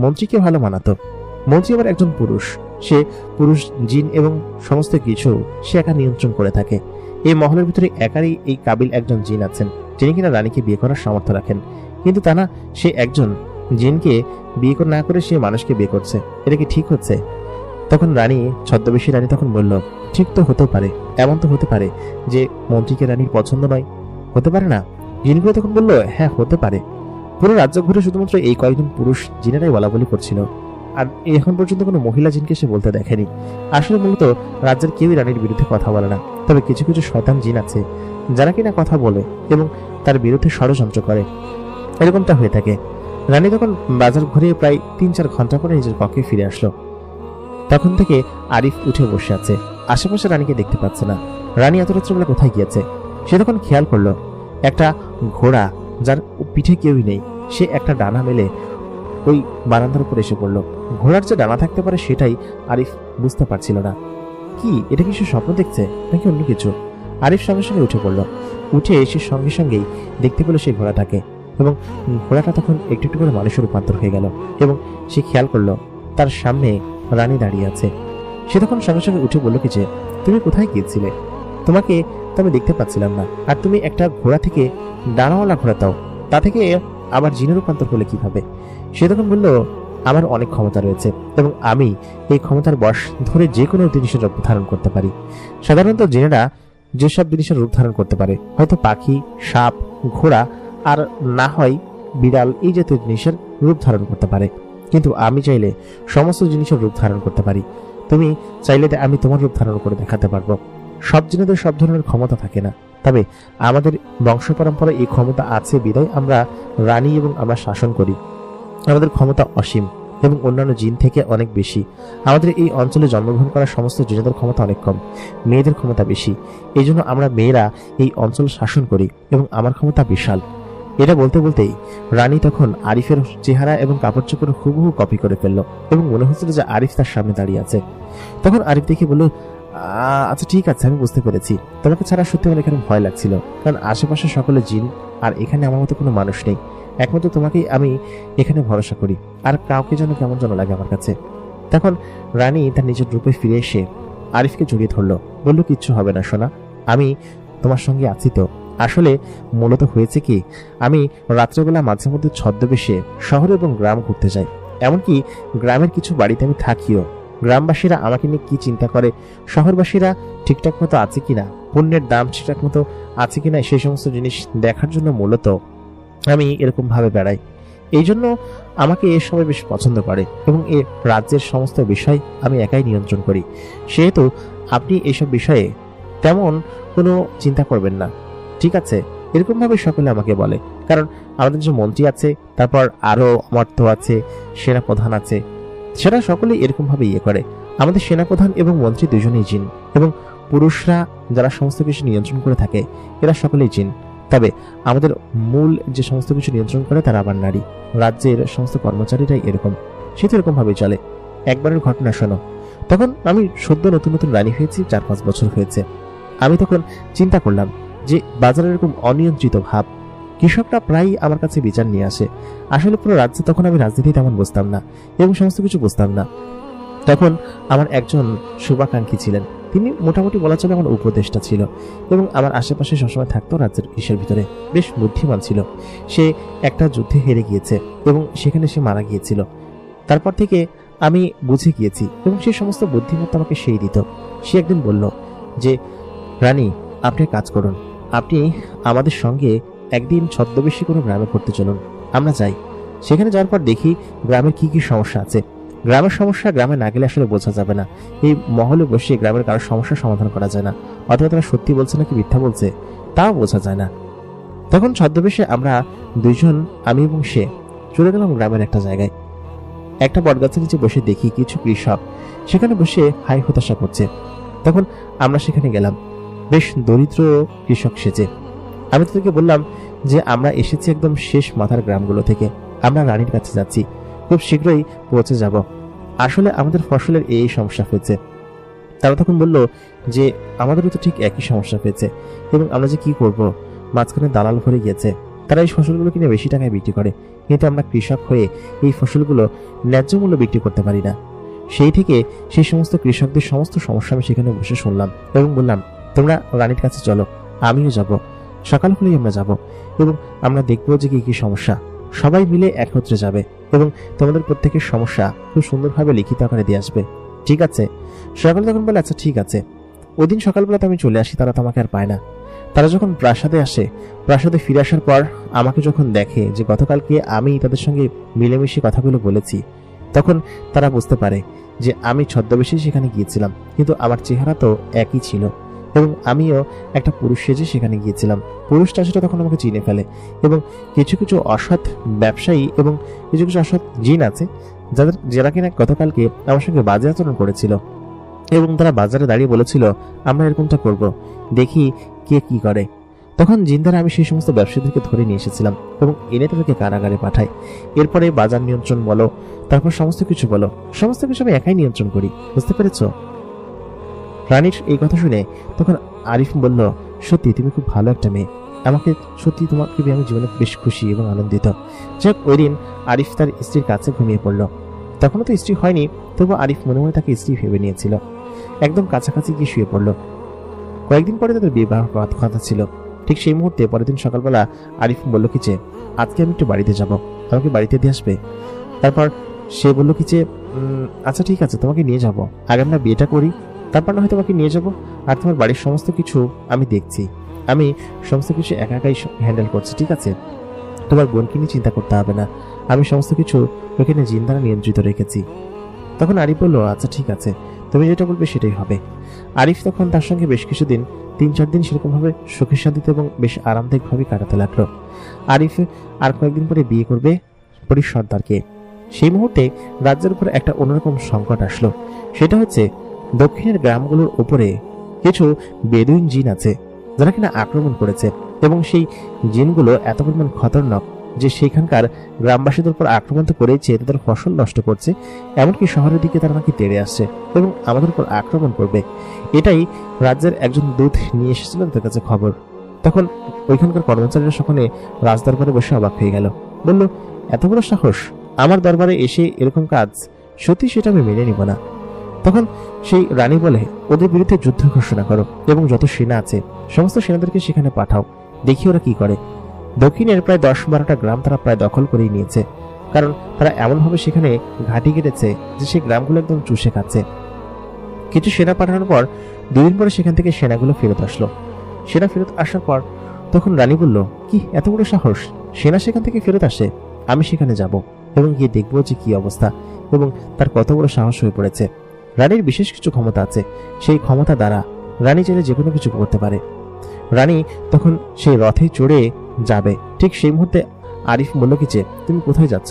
মন্ত্রীকে ভালো মানাতো। মন্ত্রী আবার একজন পুরুষ, সে পুরুষ জিন এবং সমস্ত কিছু সে একা নিয়ন্ত্রণ করে থাকে। এই মহলের ভিতরে একারই এই কাবিল একজন জিন আছেন, যিনি কিনা রানীকে বিয়ে করার সামর্থ্য রাখেন। কিন্তু তা না, সে একজন জিনকে বিয়ে না করে সে মানুষকে বিয়ে করছে। এটা কি ঠিক হচ্ছে? তখন রানী, ছদ্মবেশী রানী তখন বলল, ঠিক তো হতেও পারে, এমন তো হতে পারে যে মন্ত্রীকে রানীর পছন্দ নয়, হতে পারে না? জিনগুলো তখন বলল, হ্যাঁ হতে পারে। পুরো রাজ্য ঘুরে শুধুমাত্র এই কয়েকজন পুরুষ জিনেরাই বলা বলি করছিল। আর এখন পর্যন্ত কোনো মহিলা জিনকে সে বলতে দেখেনি। আসলে মূলত রাজ্যের কেউই রানীর বিরুদ্ধে কথা বলে না, তবে কিছু কিছু শয়তান জিন আছে যারা কিনা কথা বলে এবং তার বিরুদ্ধে ষড়যন্ত্র করে, এরকমটা হয়ে থাকে। রানী তখন বাজার ঘুরে প্রায় 3-4 ঘন্টা পরে নিজের কক্ষে ফিরে আসলো। তখন থেকে আরিফ উঠে বসে আছে, আশেপাশে রানীকে দেখতে পাচ্ছে না। রানী এত রাত্রেবেলা কোথায় গিয়েছে সে তখন খেয়াল করলো একটা ঘোড়া যার পিঠে কেউই নেই, সে একটা ডানা মেলে ওই বারান্দার উপর এসে পড়লো। ঘোড়ার যে ডানা থাকতে পারে সেটাই আরিফ বুঝতে পারছিল না। কি এটা, কি সে স্বপ্ন দেখছে নাকি অন্য কিছু? আরিফ সঙ্গে সঙ্গে উঠে পড়লো। উঠে এসে সঙ্গে সঙ্গেই দেখতে পেল সেই ঘোড়াটাকে, এবং ঘোড়াটা তখন একটু একটু করে মানুষের রূপান্তর হয়ে গেল, এবং সে খেয়াল করলো তার সামনে রানী দাঁড়িয়ে আছে। সে তখন সঙ্গে সঙ্গে উঠে বলল কি যে, তুমি কোথায় গিয়েছিলে? তোমাকে তো আমি দেখতে পাচ্ছিলাম না, আর তুমি একটা ঘোড়া থেকে ডানাওয়ালা ঘোড়া দাও, তা থেকে আবার জিনের রূপান্তর হলে কিভাবে? সে তখন বলল, আমার অনেক ক্ষমতা রয়েছে এবং আমি এই ক্ষমতার বশ ধরে যে কোনো জিনিসের রূপ ধারণ করতে পারি। সাধারণত জিনেরা যেসব জিনিসের রূপ ধারণ করতে পারে, হয়তো পাখি, সাপ, ঘোড়া, আর না হয় বিড়াল, এই জাতীয় জিনিসের রূপ ধারণ করতে পারে, কিন্তু আমি চাইলে সমস্ত জিনিসের রূপ ধারণ করতে পারি। তুমি চাইলে আমি তোমার রূপ ধারণ করে দেখাতে পারবো। সব জিনেদের সব ধরনের ক্ষমতা থাকে না, তবে আমাদের বংশ পরম্পরায় এই ক্ষমতা আছে বিদায় আমরা রানী এবং আমরা শাসন করি। আমাদের ক্ষমতা অসীম এবং অন্যান্য জিন থেকে অনেক বেশি। আমাদের এই অঞ্চলে জন্মগ্রহণ করা সমস্ত জিনেদের ক্ষমতা অনেক কম, মেয়েদের ক্ষমতা বেশি। এই জন্য আমরা মেয়েরা এই অঞ্চল শাসন করি এবং আমার ক্ষমতা বিশাল। এটা বলতে বলতেই রানী তখন আরিফের চেহারা এবং কাপড় চোপড় হুবহু কপি করে ফেললো এবং মনে হচ্ছিল যে আরিফ তার সামনে দাঁড়িয়ে আছে। তখন আরিফ দেখে বলল, আচ্ছা ঠিক আছে, আমি বুঝতে পেরেছি। তোমাকে ছাড়া সত্যি আমার এখানে ভয় লাগছিল, কারণ আশেপাশে সকলে জিন আর এখানে আমার মতো কোনো মানুষ নেই। একমাত্র তোমাকেই আমি এখানে ভরসা করি, আর কাউকে যেন কেমন যেন লাগে আমার কাছে। তখন রানী তার নিজের রূপে ফিরে এসে আরিফকে জড়িয়ে ধরলো, বলল, কিচ্ছু হবে না সোনা, আমি তোমার সঙ্গে আছি তো। আসলে মূলত হয়েছে কি, আমি রাত্রেবেলা মাঝে মধ্যে ছদ্মবেশে শহর এবং গ্রাম ঘুরতে যাই, এমনকি গ্রামের কিছু বাড়িতে আমি থাকিও। গ্রামবাসীরা আমাকে নিয়ে কি চিন্তা করে, শহরবাসীরা ঠিকঠাক মতো আছে কিনা, পণ্যের দাম ঠিকঠাক মতো আছে কিনা, সেই সমস্ত জিনিস দেখার জন্য মূলত আমি এরকম ভাবে বেড়াই। এই জন্য আমাকে এ সবাই বেশ পছন্দ করে এবং এ রাজ্যের সমস্ত বিষয় আমি একাই নিয়ন্ত্রণ করি। সেহেতু আপনি এইসব বিষয়ে তেমন কোনো চিন্তা করবেন না, ঠিক আছে? এরকম ভাবে সকলে আমাকে বলে, কারণ আমাদের যে মন্ত্রী আছে, তারপর আরো অমর্ত্য আছে, সেনাপ্রধান আছে, সেটা সকলেই এরকম ভাবে ইয়ে করে। আমাদের সেনাপ্রধান এবং মন্ত্রী দুজনেই জিন, এবং পুরুষরা যারা সমস্ত কিছু নিয়ন্ত্রণ করে থাকে এরা সকলেই জিন। তবে আমাদের মূল যে সমস্ত কিছু নিয়ন্ত্রণ করে তারা আবার নারী। রাজ্যের সমস্ত কর্মচারীরাই এরকম, সে তো এরকম ভাবে চলে। একবারের ঘটনা শোনো, তখন আমি সদ্য নতুন নতুন রানী হয়েছি, 4-5 বছর হয়েছে। আমি তখন চিন্তা করলাম যে বাজারে এরকম অনিয়ন্ত্রিত ভাব, কৃষকরা প্রায়ই আমার কাছে বিচার নিয়ে আসে। আসলে পুরো রাজ্যে তখন আমি রাজনীতি তেমন বুঝতাম না এবং সমস্ত কিছু বুঝতাম না। তখন আমার একজন শুভাকাঙ্ক্ষী ছিলেন, তিনি মোটামুটি বলা চলে আমার উপদেষ্টা ছিল এবং আমার আশেপাশে সবসময় থাকতো রাজ্যের ইসের ভিতরে। বেশ বুদ্ধিমান ছিল। সে একটা যুদ্ধে হেরে গিয়েছে এবং সেখানে সে মারা গিয়েছিল। তারপর থেকে আমি বুঝে গিয়েছি এবং সেই সমস্ত বুদ্ধিমত্তা আমাকে সেই দিত। সে একদিন বলল যে, রানী আপনি কাজ করুন, আপনি আমাদের সঙ্গে একদিন ছদ্মবেশী কোনো গ্রামে করতে চলুন, আমরা যাই। সেখানে যাওয়ার পর দেখি গ্রামের কি কি সমস্যা আছে। গ্রামের সমস্যা গ্রামে না গেলে আসলে বোঝা যাবে না। এই মহলে বসে গ্রামের কারোর সমস্যার সমাধান করা যায় না, অথবা তারা সত্যি বলছে নাকি মিথ্যা বলছে তাও বোঝা যায় না। তখন ছদ্মবেশে আমরা দুইজন, আমি এবং সে, চলে গেলাম গ্রামের একটা জায়গায়। একটা বটগাছের নিচে বসে দেখি কিছু কৃষক সেখানে বসে হাই হতাশা করছে। তখন আমরা সেখানে গেলাম, বেশ দরিদ্র কৃষক সেজে। আমি তাদেরকে বললাম যে আমরা এসেছি একদম শেষ মাথার গ্রামগুলো থেকে, আমরা রানীর কাছে যাচ্ছি, খুব শীঘ্রই পৌঁছে যাব। আসলে আমাদের ফসলের এই সমস্যা হয়েছে। তারা তখন বলল যে আমাদেরও তো ঠিক একই সমস্যা হয়েছে এবং আমরা যে কি করব, মাঝখানে দালাল ভরে গিয়েছে, তারা এই ফসলগুলো কিনে বেশি টাকায় বিক্রি করে, কিন্তু আমরা কৃষক হয়ে এই ফসলগুলো ন্যায্য মূল্য বিক্রি করতে পারি না। সেই থেকে সেই সমস্ত কৃষকদের সমস্ত সমস্যা আমি সেখানে বসে শুনলাম এবং বললাম, তোমরা রানীর কাছে চলো, আমিও যাব। সকাল হলেই আমরা যাব এবং আমরা দেখবো যে কি কি সমস্যা। সবাই মিলে একত্রে যাবে এবং তোমাদের প্রত্যেকের সমস্যা খুব সুন্দরভাবে লিখিত আকারে দিয়ে আসবে, ঠিক আছে? সকালে তখন বলে, আচ্ছা ঠিক আছে। ওই দিন সকালবেলা তো আমি চলে আসি, তারা তো আমাকে আর পায় না। তারা যখন প্রাসাদে আসে, প্রাসাদে ফিরে আসার পর আমাকে যখন দেখে যে গতকালকে আমি তাদের সঙ্গে মিলেমিশে কথাগুলো বলেছি, তখন তারা বুঝতে পারে যে আমি ছদ্মবেশে সেখানে গিয়েছিলাম, কিন্তু আমার চেহারা তো একই ছিল এবং আমিও একটা পুরুষ সেজে সেখানে গিয়েছিলাম। পুরুষটা সেটা তখন আমাকে চিনে ফেলে এবং কিছু কিছু অসৎ ব্যবসায়ী এবং কিছু কিছু অসৎ জিন আছে যারা কিনা গতকালকে আমার সঙ্গে বাজে আচরণ করেছিল এবং তারা বাজারে দাঁড়িয়ে বলেছিল আমরা এরকমটা করব, দেখি কে কি করে। তখন জিন দ্বারা আমি সেই সমস্ত ব্যবসায়ীদেরকে ধরে নিয়ে এসেছিলাম এবং এনে তাদেরকে কারাগারে পাঠাই। এরপরে বাজার নিয়ন্ত্রণ বলো, তারপর সমস্ত কিছু বলো, সমস্ত কিছু আমি একাই নিয়ন্ত্রণ করি। বুঝতে পেরেছ? রানীর এই কথা শুনে তখন আরিফ বলল, সত্যি তুমি খুব ভালো একটা মেয়ে, আমাকে সত্যি তোমাকে আমি জীবনে বেশ খুশি এবং আনন্দিত। যাক, ওই দিন আরিফ তার স্ত্রীর কাছে ঘুমিয়ে পড়ল। তখনও তো স্ত্রী হয়নি, তবু আরিফ মনে মনে তাকে স্ত্রী ভেবে নিয়েছিল। একদম কাছাকাছি গিয়ে শুয়ে পড়ল। কয়েকদিন পরে তাদের বিবাহ কথা ছিল। ঠিক সেই মুহূর্তে পরের দিন সকালবেলা আরিফ বলল কি যে আজকে আমি একটু বাড়িতে যাব, আমাকে বাড়িতে দিয়ে আসবে। তারপর সে বলল কি যে আচ্ছা ঠিক আছে, তোমাকে নিয়ে যাব, আগে আমরা বিয়েটা করি, তারপর না হয় তোমাকে নিয়ে যাব, আর তোমার বাড়ির সমস্ত কিছু আমি দেখছি, আমি সমস্ত কিছু একা একাই হ্যান্ডেল করছি, ঠিক আছে? তোমার বোনকে নিয়ে চিন্তা করতে হবে না, আমি সমস্ত কিছু ওখানে জিন দ্বারা নিয়ন্ত্রিত রেখেছি। তখন আরিফ বলল, আচ্ছা ঠিক আছে, তুমি যেটা বলবে সেটাই হবে। আরিফ তখন তার সঙ্গে বেশ কিছুদিন 3-4 দিন সেরকম ভাবে সুখে শান্তিতে এবং বেশ আরামদায়ক ভাবে কাটাতে লাগলো। আরিফ আর কয়েকদিন পরে বিয়ে করবে পরীর সর্দারকে। সেই মুহূর্তে রাজ্যের উপর একটা অন্যরকম সংকট আসলো। সেটা হচ্ছে দক্ষিণের গ্রামগুলোর উপরে কিছু বেদুইন জিন আছে যারা কিনা আক্রমণ করেছে এবং সেই জিনগুলো এত পরিমাণ খতরনাক যে সেখানকার গ্রামবাসীদের উপর আক্রমণ তো করেছে, তাদের ফসল নষ্ট করছে, এমনকি শহরের দিকে তারা নাকি তেড়ে আসছে এবং আমাদের উপর আক্রমণ করবে। এটাই রাজ্যের একজন দূত নিয়ে এসেছিলেন তার কাছে খবর। তখন ওইখানকার কর্মচারীরা সকলে রাজদরবারে বসে অবাক হয়ে গেল, বলল, এত বড় সাহস আমার দরবারে এসে এরকম কাজ, সত্যি সেটা আমি মেনে নিব না। তখন সেই রানী বলে, ওদের বিরুদ্ধে যুদ্ধ ঘোষণা করো এবং যত সেনা আছে সমস্ত সেনাদেরকে সেখানে পাঠাও, দেখি ওরা কি করে। দক্ষিণের প্রায় 10-12টা গ্রাম তারা প্রায় দখল করেই নিয়েছে, কারণ তারা এমনভাবে সেখানে ঘাঁটি কেটেছে যে সেই গ্রামগুলো একদম চুষে খাচ্ছে। কিছু সেনা পাঠানোর পর 2 দিন পরে সেখান থেকে সেনাগুলো ফেরত আসলো। সেনা ফেরত আসার পর তখন রানী বলল, কি এত বড় সাহস, সেনা সেখান থেকে ফেরত আসে, আমি সেখানে যাব এবং গিয়ে দেখবো যে কি অবস্থা এবং তার কত বড় সাহস হয়ে পড়েছে। রানীর বিশেষ কিছু ক্ষমতা আছে, সেই ক্ষমতা দ্বারা রানী চাইলে যে কোনো কিছু করতে পারে। রানী তখন সেই রথে চড়ে যাবে। ঠিক সেই মুহূর্তে আরিফ বলল কি যে তুমি কোথায় যাচ্ছ,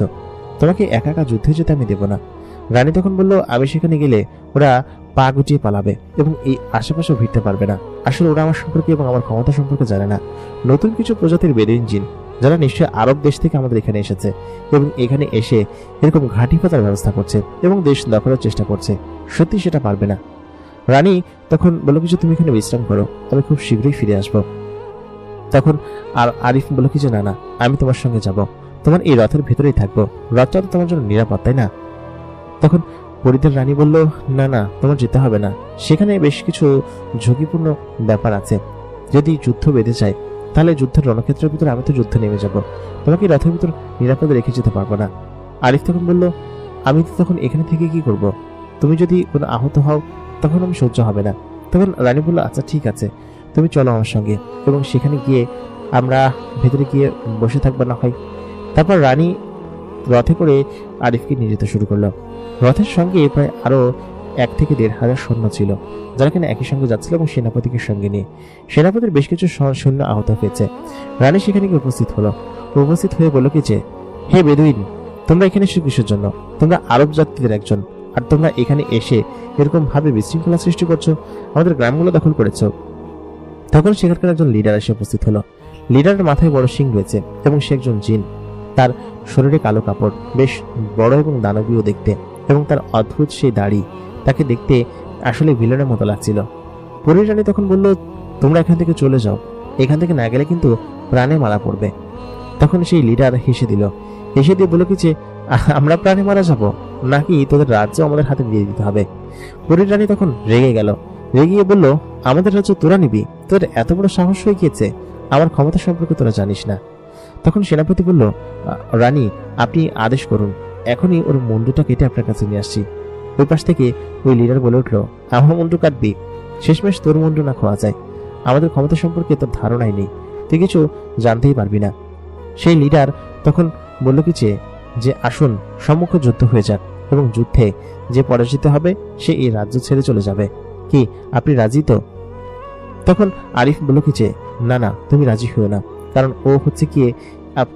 তোমাকে একা একা যুদ্ধে যেতে আমি দেব না। রানী তখন বলল, আমি সেখানে গেলে ওরা পা গুটিয়ে পালাবে এবং এই আশেপাশে ভিড়তে পারবে না। আসলে ওরা আমার সম্পর্কে এবং আমার ক্ষমতা সম্পর্কে জানে না। নতুন কিছু প্রজাতির বেদুইন জিন যারা নিশ্চয়ই আরব দেশ থেকে আমাদের এখানে এসেছে এবং এখানে এসে এরকম ঘাঁটি পাতার ব্যবস্থা করছে এবং দেশ দখলের চেষ্টা করছে, সত্যি সেটা পারবে না। রানী তখন বলল কিছু তুমি এখানে বিশ্রাম করো, আমি খুব শীঘ্রই ফিরে আসবো। তখন আর আরিফ বলল কি যে না না, আমি তোমার সঙ্গে যাব, তোমার এই রথের ভেতরেই থাকবো, রথটা তো তোমার জন্য নিরাপদ, তাই না? তখন পরিদের রানী বলল, না না, তোমার যেতে হবে না, সেখানে বেশ কিছু ঝুঁকিপূর্ণ ব্যাপার আছে, যদি যুদ্ধ বেঁধে যায় তাহলে যুদ্ধের রণক্ষেত্রের ভিতরে আমি তো যুদ্ধে নেমে যাব, তোমাকে রথের ভিতর নিরাপদে রেখে যেতে পারবো না। আরিফ তখন বলল, আমি তো তখন এখানে থেকে কি করব, তুমি যদি কোনো আহত হও তখন আমি সহ্য হবে না। তখন রানী বলল, আচ্ছা ঠিক আছে, তুমি চলো আমার সঙ্গে এবং সেখানে গিয়ে আমরা ভেতরে গিয়ে বসে থাকবো না হয়। তারপর রানী রথে করে আরিফকে নিয়ে যেতে শুরু করলো। রথের সঙ্গে প্রায় আরো 1 থেকে 1.5 হাজার সৈন্য ছিল যারা কিনা একই সঙ্গে যাচ্ছিল এবং সেনাপতিকে সঙ্গে নিয়ে। সেনাপতির বেশ কিছু সৈন্য আহত হয়েছে। রানী সেখানে গিয়ে উপস্থিত হলো। উপস্থিত হয়ে বলল কি যে, হে বেদুইন, তোমরা এখানে এসে কিসের জন্য? তোমরা আরব জাতিদের একজন, আর তোমরা এখানে এসে এরকম ভাবে বিশৃঙ্খলা সৃষ্টি করছো, আমাদের গ্রামগুলো দখল করেছো। তখন সেখানকার একজন লিডার এসে উপস্থিত হলো। লিডারের মাথায় বড় শিং রয়েছে এবং সে একজন জিন। তার শরীরে কালো কাপড়, বেশ বড় এবং দানবীয় দেখতে, এবং তার অদ্ভুত সেই দাড়ি, তাকে দেখতে আসলে ভিলেনের মতো লাগছিল। পরীর রানী তখন বলল, তোমরা এখান থেকে চলে যাও, এখান থেকে না গেলে কিন্তু প্রাণে মারা পড়বে। তখন সেই লিডার হেসে দিল। হেসে দিয়ে বলল কি যে, আমরা প্রাণে মারা যাব নাকি তোদের রাজ্য আমাদের হাতে দিয়ে দিতে হবে? পরীর রানী তখন রেগে গেল। রেগে বলল, আমাদের রাজ্য তোরা নিবি? তোদের এত বড় সাহস হয়ে গিয়েছে, আমার ক্ষমতা সম্পর্কে তোরা জানিস না। তখন সেনাপতি বলল, রানী আপনি আদেশ করুন, এখনই ওর মুন্ডুটা কেটে আপনার কাছে নিয়ে আসছি। ওই পাশ থেকে ওই লিডার বলে উঠল, আমার মুন্ডু কাটবি? শেষমেশ তোর মুন্ডু না খোয়া যায়, আমাদের ক্ষমতা সম্পর্কে তোর ধারণাই নেই, তুই কিছু জানতেই পারবি না। সেই লিডার তখন বলল কি যে আসুন সম্মুখ যুদ্ধ হয়ে যাক, এবং যুদ্ধে যে পরাজিত হবে সে এই রাজ্য ছেড়ে চলে যাবে। কি আপনি রাজি তো? তখন আরিফ বলল কি যে না না, তুমি রাজি হও না, কারণ ও হচ্ছে কি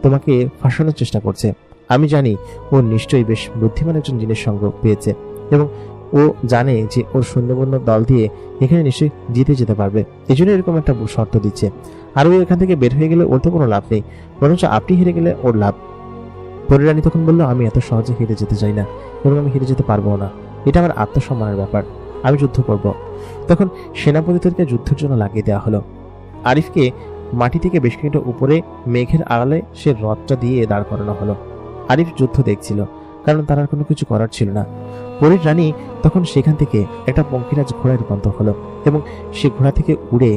তোমাকে ফাঁসানোর চেষ্টা করছে। আমি জানি ও নিশ্চয়ই বেশ বুদ্ধিমান একজন জিনের সঙ্গ পেয়েছে এবং ও জানে যে ওর সৈন্যবন্য দল দিয়ে এখানে নিশ্চয়ই জিতে যেতে পারবে, এই জন্য এরকম একটা শর্ত দিচ্ছে। আর ও এখান থেকে বের হয়ে গেলে ওর তো কোনো লাভ নেই, বরঞ্চ আপনি হেরে গেলে ওর লাভ। পরী রানী তখন বলল আমি এত সহজে হেরে যেতে চাই না এবং আমি হেরে যেতে পারবো না, এটা আমার আত্মসম্মানের ব্যাপার, আমি যুদ্ধ করব। তখন সেনাপতিদেরকে যুদ্ধের জন্য লাগিয়ে দেওয়া হলো। আরিফকে মাটি থেকে বেশ কিছুটা উপরে মেঘের আড়ালে সে রথটা দিয়ে দাঁড় করানো হলো। আরিফ যুদ্ধ দেখছিল, কারণ তার আর কোনো কিছু করার ছিল না। পরীর রানী তখন সেখান থেকে একটা পঙ্খিরাজ ঘোড়ায় রূপান্তর হলো এবং সে ঘোড়া থেকে উড়ে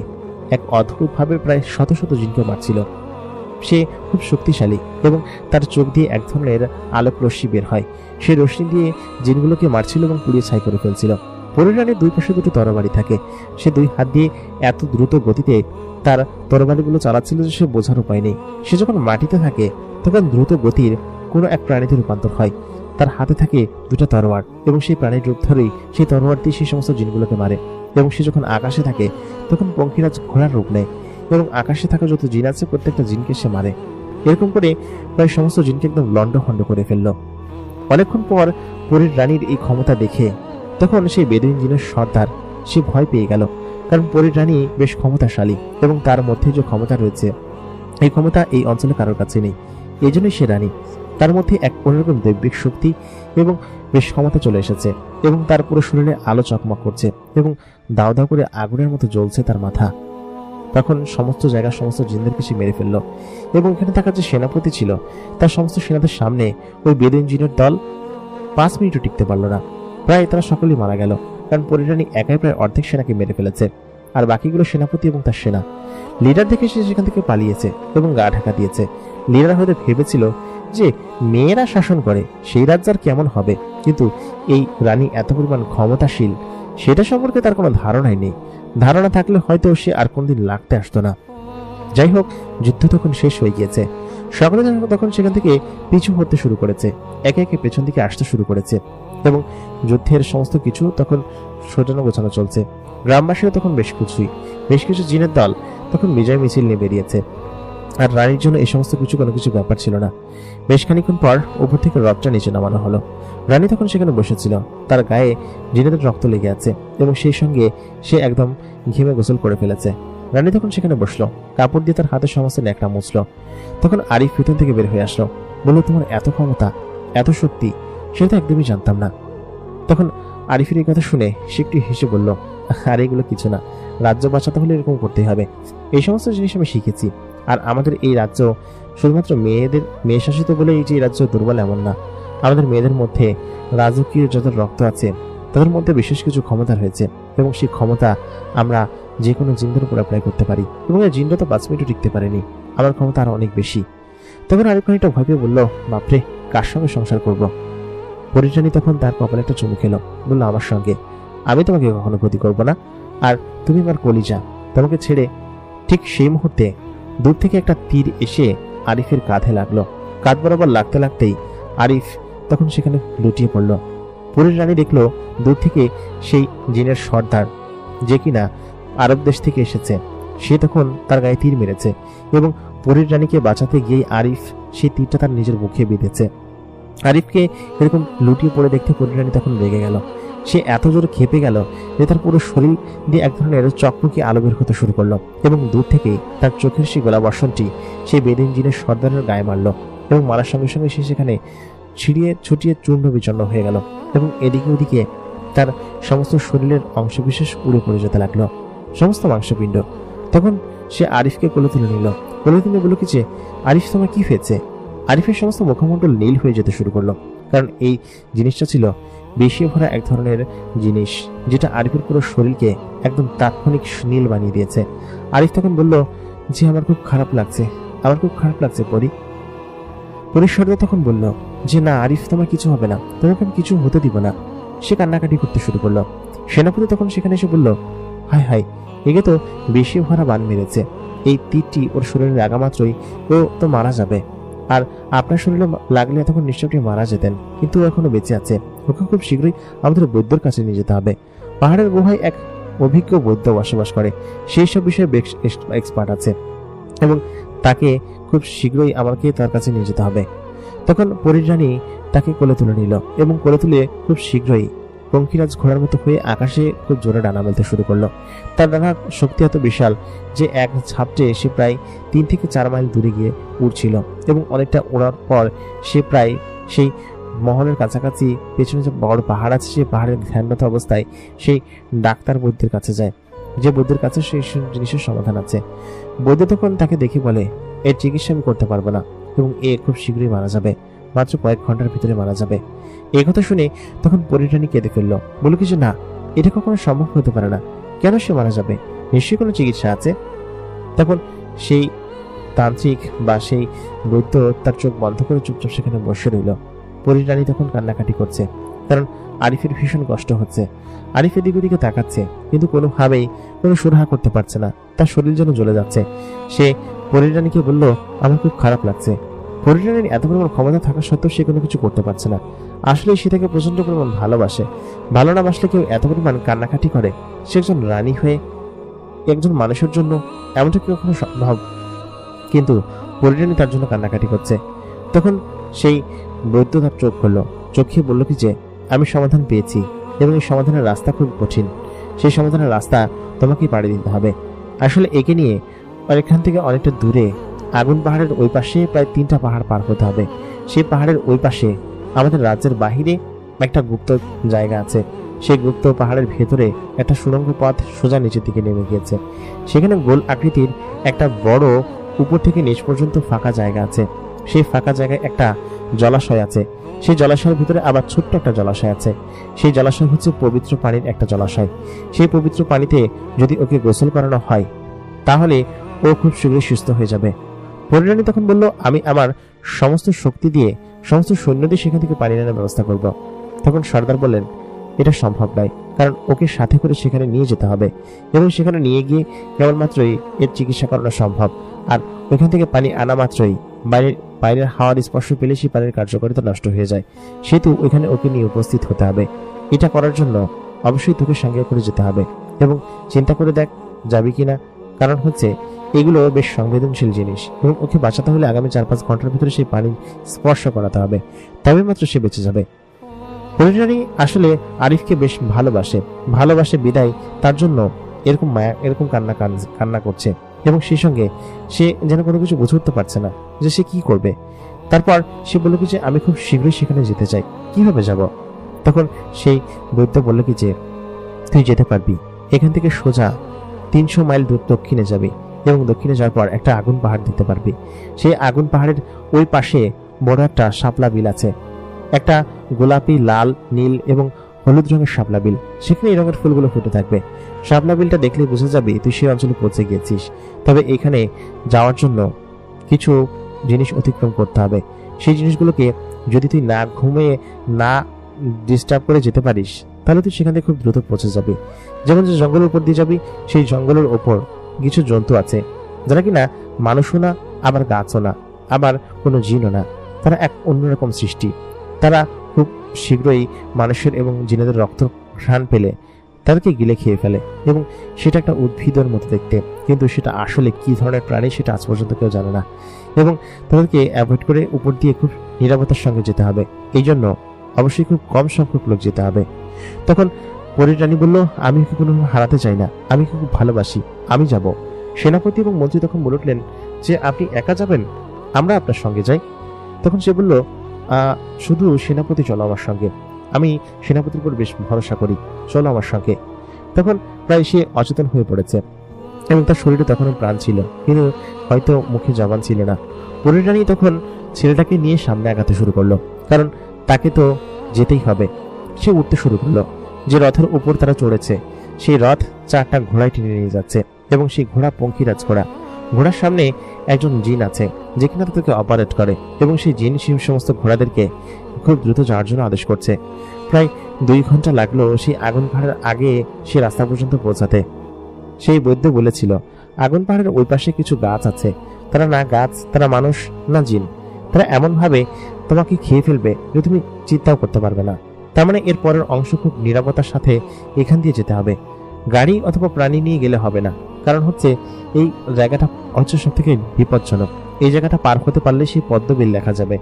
এক অদ্ভুতভাবে প্রায় শত শত জিনকে মারছিল। সে খুব শক্তিশালী এবং তার চোখ দিয়ে এক ধরনের আলোক রশ্মি বের হয়। সে রশ্মি দিয়ে জিনগুলোকে মারছিল এবং পুড়িয়ে ছাই করে ফেলছিল। পরীর রানীর দুই পাশে দুটো তরবারি থাকে। সে দুই হাত দিয়ে এত দ্রুত গতিতে তার তরবারিগুলো চালাচ্ছিল যে সে বোঝার উপায় নেই। সে যখন মাটিতে থাকে তখন দ্রুত গতির কোনো এক প্রাণীতে রূপান্তর হয়। তার হাতে থাকে দুটো তরোয়ার এবং সেই প্রাণীর রূপ ধরেই সেই তরোয়ার দিয়ে সেই সমস্ত জিনগুলোকে মারে। এবং সে যখন আকাশে থাকে তখন পঙ্খিরাজ ঘোড়ার রূপ নেয় এবং আকাশে থাকা যত জিন আছে প্রত্যেকটা জিনকে সে মারে। এরকম করে প্রায় সমস্ত জিনকে একদম লন্ডভন্ড করে ফেলল। অনেকক্ষণ পর পরীর রানীর এই ক্ষমতা দেখে তখন সেই বেদুইন জিনের সর্দার সে ভয় পেয়ে গেল, কারণ পরীর রানী বেশ ক্ষমতাশালী এবং তার মধ্যে যে ক্ষমতা রয়েছে এই ক্ষমতা এই অঞ্চলে কারোর কাছে নেই। এই জন্যই সে রানী। তার মধ্যে এক অন্যরকম দৈবিক শক্তি এবং বেশ ক্ষমতা চলে এসেছে এবং তার পুরো শরীরে আলো চকমক করছে এবং দাও দাও করে আগুনের মতো জ্বলছে তার মাথা। তখন সমস্ত জায়গার সমস্ত জিনদেরকে সে মেরে ফেললো এবং এখানে থাকা যে সেনাপতি ছিল তার সমস্ত সেনাদের সামনে ওই বেদুইন জিনের দল 5 মিনিটও টিকতে পারল না। প্রায় তারা সকলেই মারা গেল, কারণ পরী রানী একাই প্রায় অর্ধেক সেনাকে মেরে ফেলেছে, আর বাকিগুলো সেনাপতি এবং তার সেনা। লিডার দেখে সে সেখান থেকে পালিয়েছে এবং গা ঢাকা দিয়েছে। লিডার হয়তো ভেবেছিল যে মেয়েরা শাসন করে সেই রাজ্য আর কেমন হবে, কিন্তু এই রানী এত পরিমাণ ক্ষমতাশীল সেটা সম্পর্কে তার কোনো ধারণাই নেই। ধারণা থাকলে হয়তো সে আর কোনদিন লাগতে আসতো না। যাই হোক, যুদ্ধ তখন শেষ হয়ে গিয়েছে। সকলে তখন সেখান থেকে পিছু হতে শুরু করেছে, একে একে পেছন দিকে আসতে শুরু করেছে এবং যুদ্ধের সমস্ত কিছু তখন সাজানো গোছানো চলছে। গ্রামবাসীও তখন বেশ খুশি। বেশ কিছু জিনের দল তখন বিজয় মিছিল নিয়ে বেরিয়েছে, আর রানীর জন্য এই সমস্ত কিছু কোনো কিছু ব্যাপার ছিল না। বেশ খানিক্ষণ পর উপর থেকে রথটা নিচে নামানো হলো। রানী তখন সেখানে বসেছিল, তার গায়ে জিনেদের রক্ত লেগে আছে এবং সেই সঙ্গে সে একদম ঘেমে গোসল করে ফেলেছে। রানী তখন সেখানে বসলো, কাপড় দিয়ে তার হাতের সমস্ত ন্যাকড়া মুছলো। তখন আরিফ ভিতর থেকে বের হয়ে আসলো, বলল তোমার এত ক্ষমতা, এত শক্তি, সেটা তো একদমই জানতাম না। তখন আরিফের এই কথা শুনে সে একটু হেসে বলল, আর এগুলো কিছু না, রাজ্য বাঁচাতে হলে এরকম করতেই হবে। এই সমস্ত জিনিস আমি শিখেছি, আর আমাদের এই রাজ্য শুধুমাত্র মেয়ে শাসিত বলে এই যে রাজ্য দুর্বল এমন না। আমাদের মেয়েদের মধ্যে রাজকীয় যত রক্ত আছে তাদের মধ্যে বিশেষ কিছু ক্ষমতা রয়েছে এবং সেই ক্ষমতা আমরা যে কোনো জিনদের উপর অ্যাপ্লাই করতে পারি এবং এই জিনটা তো 5 মিনিটও টিকতে পারেনি, আমার ক্ষমতা আরো অনেক বেশি। তখন আরিফ খানিকটা ভয় পেয়ে বলল, বাপরে, কার সঙ্গে সংসার করবো? পরিজানি তখন তার কপালে একটা চুমু খেলো, বললো, আমার সঙ্গে। আমি তোমাকে কখনো ক্ষতি করবো না, আর তুমি আমার কলিজা, তোমাকে ছেড়ে। ঠিক সেই মুহূর্তে দূর থেকে একটা তীর এসে আরিফের কাঁধে লাগলো। কাঁধ বরাবর লাগতে লাগতেই আরিফ তখন সেখানে লুটিয়ে পড়ল। পরীর রানী দেখলো দূর থেকে সেই জিনের সর্দার, যে কিনা আরব দেশ থেকে এসেছে, সে তখন তার গায়ে তীর মেরেছে এবং পরীর রানীকে বাঁচাতে গিয়ে আরিফ সেই তীরটা তার নিজের মুখে বিঁধেছে। আরিফকে এরকম লুটিয়ে পড়ে দেখতে পরীর রানী তখন রেগে গেল। সে এত জোরে খেপে গেল যে তার পুরো শরীর দিয়ে এক ধরনের চকমকি আলো বের হতে শুরু করলো এবং দূর থেকেই তার চোখের সেই গোলা বর্ষণটি সেই বেদিন জিনের সর্দারের গায়ে মারল এবং মারার সঙ্গে সঙ্গে সে সেখানে ছুটিয়ে চূর্ণ বিচন্ন হয়ে গেল এবং এদিকে ওদিকে তার সমস্ত শরীরের অংশবিশেষ উড়ে পড়ে যেতে লাগলো, সমস্ত মাংসপিণ্ড। তখন সে আরিফকে কোলে তুলে নিল। কোলে তুলে বলল কি যে, আরিফ, তোমার কি হয়েছে? আরিফের সমস্ত মুখমণ্ডল নীল হয়ে যেতে শুরু করলো, কারণ এই জিনিসটা ছিল বিষে ভরা এক ধরনের জিনিস, যেটা আরিফের পুরো শরীরকে একদম তাৎক্ষণিক নীল বানিয়ে দিয়েছে। আরিফ তখন বলল যে, আমার খুব খারাপ লাগছে, আমার খুব খারাপ লাগছে পরি। পরিসর্দা তখন বলল যে, না আরিফ, তোমার কিছু হবে না, তোমাকে আমি কিছু হতে দিব না। সে কান্নাকাটি করতে শুরু করলো। সেনাপতি তখন সেখানে এসে বলল, হায় হায়, একে তো বিষে ভরা বান মেরেছে, এই তীরটি ওর শরীরে লাগা মাত্রই ও তো মারা যাবে, আর আপনার শরীরে লাগলে তখন নিশ্চয়ই মারা যেতেন, কিন্তু ও এখনো বেঁচে আছে। ওকে খুব শীঘ্রই আমাদের বৈদ্যর কাছে নিয়ে যেতে হবে। পাহাড়ের গুহায় এক অভিজ্ঞ বৈদ্য বসবাস করে, সেই সব বিষয়ে বেশ এক্সপার্ট আছে এবং তাকে খুব শীঘ্রই আমাকে তার কাছে নিয়ে যেতে হবে। তখন পরিরানী তাকে কোলে তুলে নিল এবং কোলে তুলে খুব শীঘ্রই পঙ্খিরাজ ঘোড়ার মতো হয়ে আকাশে খুব জোরে ডানা মেলতে শুরু করলো। তার ডানার শক্তি এত বিশাল যে এক ঝাপটে সে প্রায় 3 থেকে 4 মাইল দূরে গিয়ে উড়ছিল এবং অনেকটা ওড়ার পর সে প্রায় সেই মহলের কাছাকাছি পেছনে যে বড় পাহাড় আছে সেই পাহাড়ের ধ্যানরত অবস্থায় সেই ডাক্তার বৈদ্যের কাছে যায়, যে বৈদ্যের কাছে সেই জিনিসের সমাধান আছে। বৈদ্য তখন তাকে দেখে বলে, এর চিকিৎসা আমি করতে পারবো না এবং এ খুব শীঘ্রই মারা যাবে, মাত্র কয়েক ঘন্টার ভিতরে মারা যাবে। এই কথা শুনে তখন পরিরানী কেঁদে ফেললো, বলল কি যে না, এটা কখনো সম্ভব হতে পারে না, কেন সে মারা যাবে, নিশ্চয়ই কোনো চিকিৎসা আছে। তখন সেই তান্ত্রিক বা সেই বৈদ্য তার চোখ বন্ধ করে চুপচাপ সেখানে বসে রইল। পরিরানী তখন কান্নাকাটি করছে, কারণ আরিফের ভীষণ কষ্ট হচ্ছে। আরিফ এদিক ওদিকে তাকাচ্ছে কিন্তু কোনোভাবেই কোনো সুরাহা করতে পারছে না, তার শরীর যেন জ্বলে যাচ্ছে। সে পরিরানীকে বলল, আমার খুব খারাপ লাগছে। পরিরানীর এত পরিমাণ ক্ষমতা থাকা সত্ত্বেও সে কোনো কিছু করতে পারছে না। আসলে সে তাকে প্রচন্ড পরিমাণ ভালোবাসে, ভালো না বাসলে কেউ এত পরিমাণ কান্নাকাটি করে? সে একজন রানী হয়ে একজন মানুষের জন্য এমনটা কি কখনো সম্ভব? কিন্তু পরিরানী তার জন্য কান্নাকাটি করছে। তখন সেই বৈদ্য তার চোখ খুললো, চোখ খেয়ে বলল কি যে আমি সমাধান পেয়েছি এবং এই সমাধানের রাস্তা খুব কঠিন, সেই সমাধানের রাস্তা তোমাকেই পাড়ি দিতে হবে। আসলে একে নিয়ে এখান থেকে অনেকটা দূরে আগুন পাহাড়ের ওই পাশে প্রায় 3টা পাহাড় পার হতে হবে। সেই পাহাড়ের ওই পাশে আমাদের রাজ্যের বাহিরে একটা গুপ্ত জায়গা আছে। সেই গুপ্ত পাহাড়ের ভেতরে একটা সুড়ঙ্গ পথ সোজা নিচের দিকে নেমে গিয়েছে। সেখানে গোল আকৃতির একটা বড় উপর থেকে নিচ পর্যন্ত ফাঁকা জায়গা আছে। সেই ফাঁকা জায়গায় একটা জলাশয় আছে। সেই জলাশয়ের ভিতরে আবার ছোট্ট একটা জলাশয় আছে। সেই জলাশয় হচ্ছে পবিত্র পানির একটা জলাশয়। সেই পবিত্র পানিতে যদি ওকে গোসল করানো হয় তাহলে ও খুব শীঘ্রই সুস্থ হয়ে যাবে। পরিরানী তখন বলল, আমি আমার সমস্ত শক্তি দিয়ে সমস্ত সৈন্য দিয়ে সেখান থেকে পানি আনার ব্যবস্থা করব। তখন সর্দার বললেন, এটা সম্ভব নয়, কারণ ওকে সাথে করে সেখানে নিয়ে যেতে হবে এবং সেখানে নিয়ে গিয়ে কেবলমাত্রই এর চিকিৎসা করানো সম্ভব। আর ওইখান থেকে পানি আনা মাত্রই বাইরের হাওয়ার স্পর্শ পেলে সেই পানির কার্যকারিতা নষ্ট হয়ে যায়, সেহেতু ওইখানে ওকে নিয়ে উপস্থিত হতে হবে। এটা করার জন্য অবশ্যই তোকে সঙ্গে করে যেতে হবে এবং চিন্তা করে দেখ যাবি কিনা, কারণ হচ্ছে এগুলো বেশ সংবেদনশীল জিনিস এবং ওকে বাঁচাতে হলে আগামী 4-5 ঘন্টার ভিতরে সেই পানি স্পর্শ করাতে হবে, তবে মাত্র সে বেঁচে যাবে। পরিরানী আসলে আরিফকে বেশ ভালোবাসে বিদায় তার জন্য এরকম মায়া এরকম কান্না করছে এবং সেই সঙ্গে সে যেন কোনো কিছু বুঝে উঠতে পারছে না যে সে কি করবে। তারপর সে বলল কি যে আমি খুব শীঘ্রই সেখানে যেতে চাই, কিভাবে যাব? তখন সেই বৈদ্য বলল কি যে তুই যেতে পারবি, এখান থেকে সোজা 300 মাইল দূর দক্ষিণে যাবি এবং দক্ষিণে যাওয়ার পর একটা আগুন পাহাড় দেখতে পারবি। সেই আগুন পাহাড়ের ওই পাশে বড় একটা শাপলা বিল আছে, একটা গোলাপি, লাল, নীল এবং হলুদ রঙের শাপলা বিল। সেখানে এই রঙের ফুলগুলো ফুটে থাকবে। শাপলা বিলটা দেখলে বুঝে যাবি তুই সেই অঞ্চলে পৌঁছে গিয়েছিস। তবে এখানে যাওয়ার জন্য কিছু জিনিস অতিক্রম করতে হবে। সেই জিনিসগুলোকে যদি তুই না ঘুমিয়ে না ডিস্টার্ব করে যেতে পারিস তাহলে তুই সেখান থেকে খুব দ্রুত পৌঁছে যাবি। যেমন যে জঙ্গলের উপর দিয়ে যাবি, সেই জঙ্গলের ওপর কিছু জন্তু আছে যারা কিনা মানুষও না, আবার গাছও না, আবার কোনো জিনও না, তারা এক অন্যরকম সৃষ্টি। তারা খুব শীঘ্রই মানুষের এবং জিনেদের রক্ত ঘ্রাণ পেলে তাদেরকে গিলে খেয়ে ফেলে এবং সেটা একটা উদ্ভিদের মতো দেখতে, কিন্তু সেটা আসলে কি ধরনের প্রাণী সেটা আজ পর্যন্ত কেউ জানে না এবং তাদেরকে অ্যাভয়েড করে উপর দিয়ে খুব নিরাপত্তার সঙ্গে যেতে হবে। এই জন্য অবশ্যই খুব কম সংখ্যক লোক যেতে হবে। তখন পরিরানী বলল, আমি ওকে কোনো হারাতে চাই না, আমি খুব ভালোবাসি, আমি যাব। সেনাপতি এবং মন্ত্রী তখন বলে উঠলেন যে আপনি একা যাবেন, আমরা আপনার সঙ্গে যাই। তখন সে বলল, শুধু সেনাপতি চলো আমার সঙ্গে, আমি সেনাপতির উপর বেশ ভরসা করি, চলো আমার সঙ্গে। তখন প্রায় সে অচেতন হয়ে পড়েছে এবং তার শরীরে তখনও প্রাণ ছিল, কিন্তু হয়তো মুখে জবান ছিল না। পরিরানী তখন ছেলেটাকে নিয়ে সামনে আগাতে শুরু করলো, কারণ তাকে তো যেতেই হবে। সে উঠতে শুরু করলো। যে রথের উপর তারা চড়েছে সেই রথ 4টা ঘোড়ায় টেনে নিয়ে যাচ্ছে এবং সেই ঘোড়া পঙ্খিরাজ ঘোড়া। ঘোড়ার সামনে একজন জিন আছে যে কিনা তাদেরকে অপারেট করে এবং সেই জিন সেই সমস্ত ঘোড়াদেরকে খুব দ্রুত যাওয়ার জন্য আদেশ করছে। প্রায় 2 ঘন্টা লাগলো সেই আগুন পাহাড়ের আগে সে রাস্তা পর্যন্ত পৌঁছাতে। সেই বৈদ্য বলেছিল আগুন পাহাড়ের ওই পাশে কিছু গাছ আছে, তারা না গাছ, তারা মানুষ, না জিন, তারা এমন ভাবে তোমাকে খেয়ে ফেলবে যে তুমি চিন্তাও করতে পারবে না। তখন সেই বৈদ্য বলল, তার মানে এর পরের অংশ খুব নিরাপত্তার সাথে এখান দিয়ে যেতে হবে, গাড়ি অথবা প্রাণী নিয়ে গেলে হবে না। কারণ হচ্ছে এই জায়গাটা হচ্ছে সব থেকে বিপজ্জনক। এই জায়গাটা পার হতে পারলে সেই পদ্মবিল দেখা যাবে।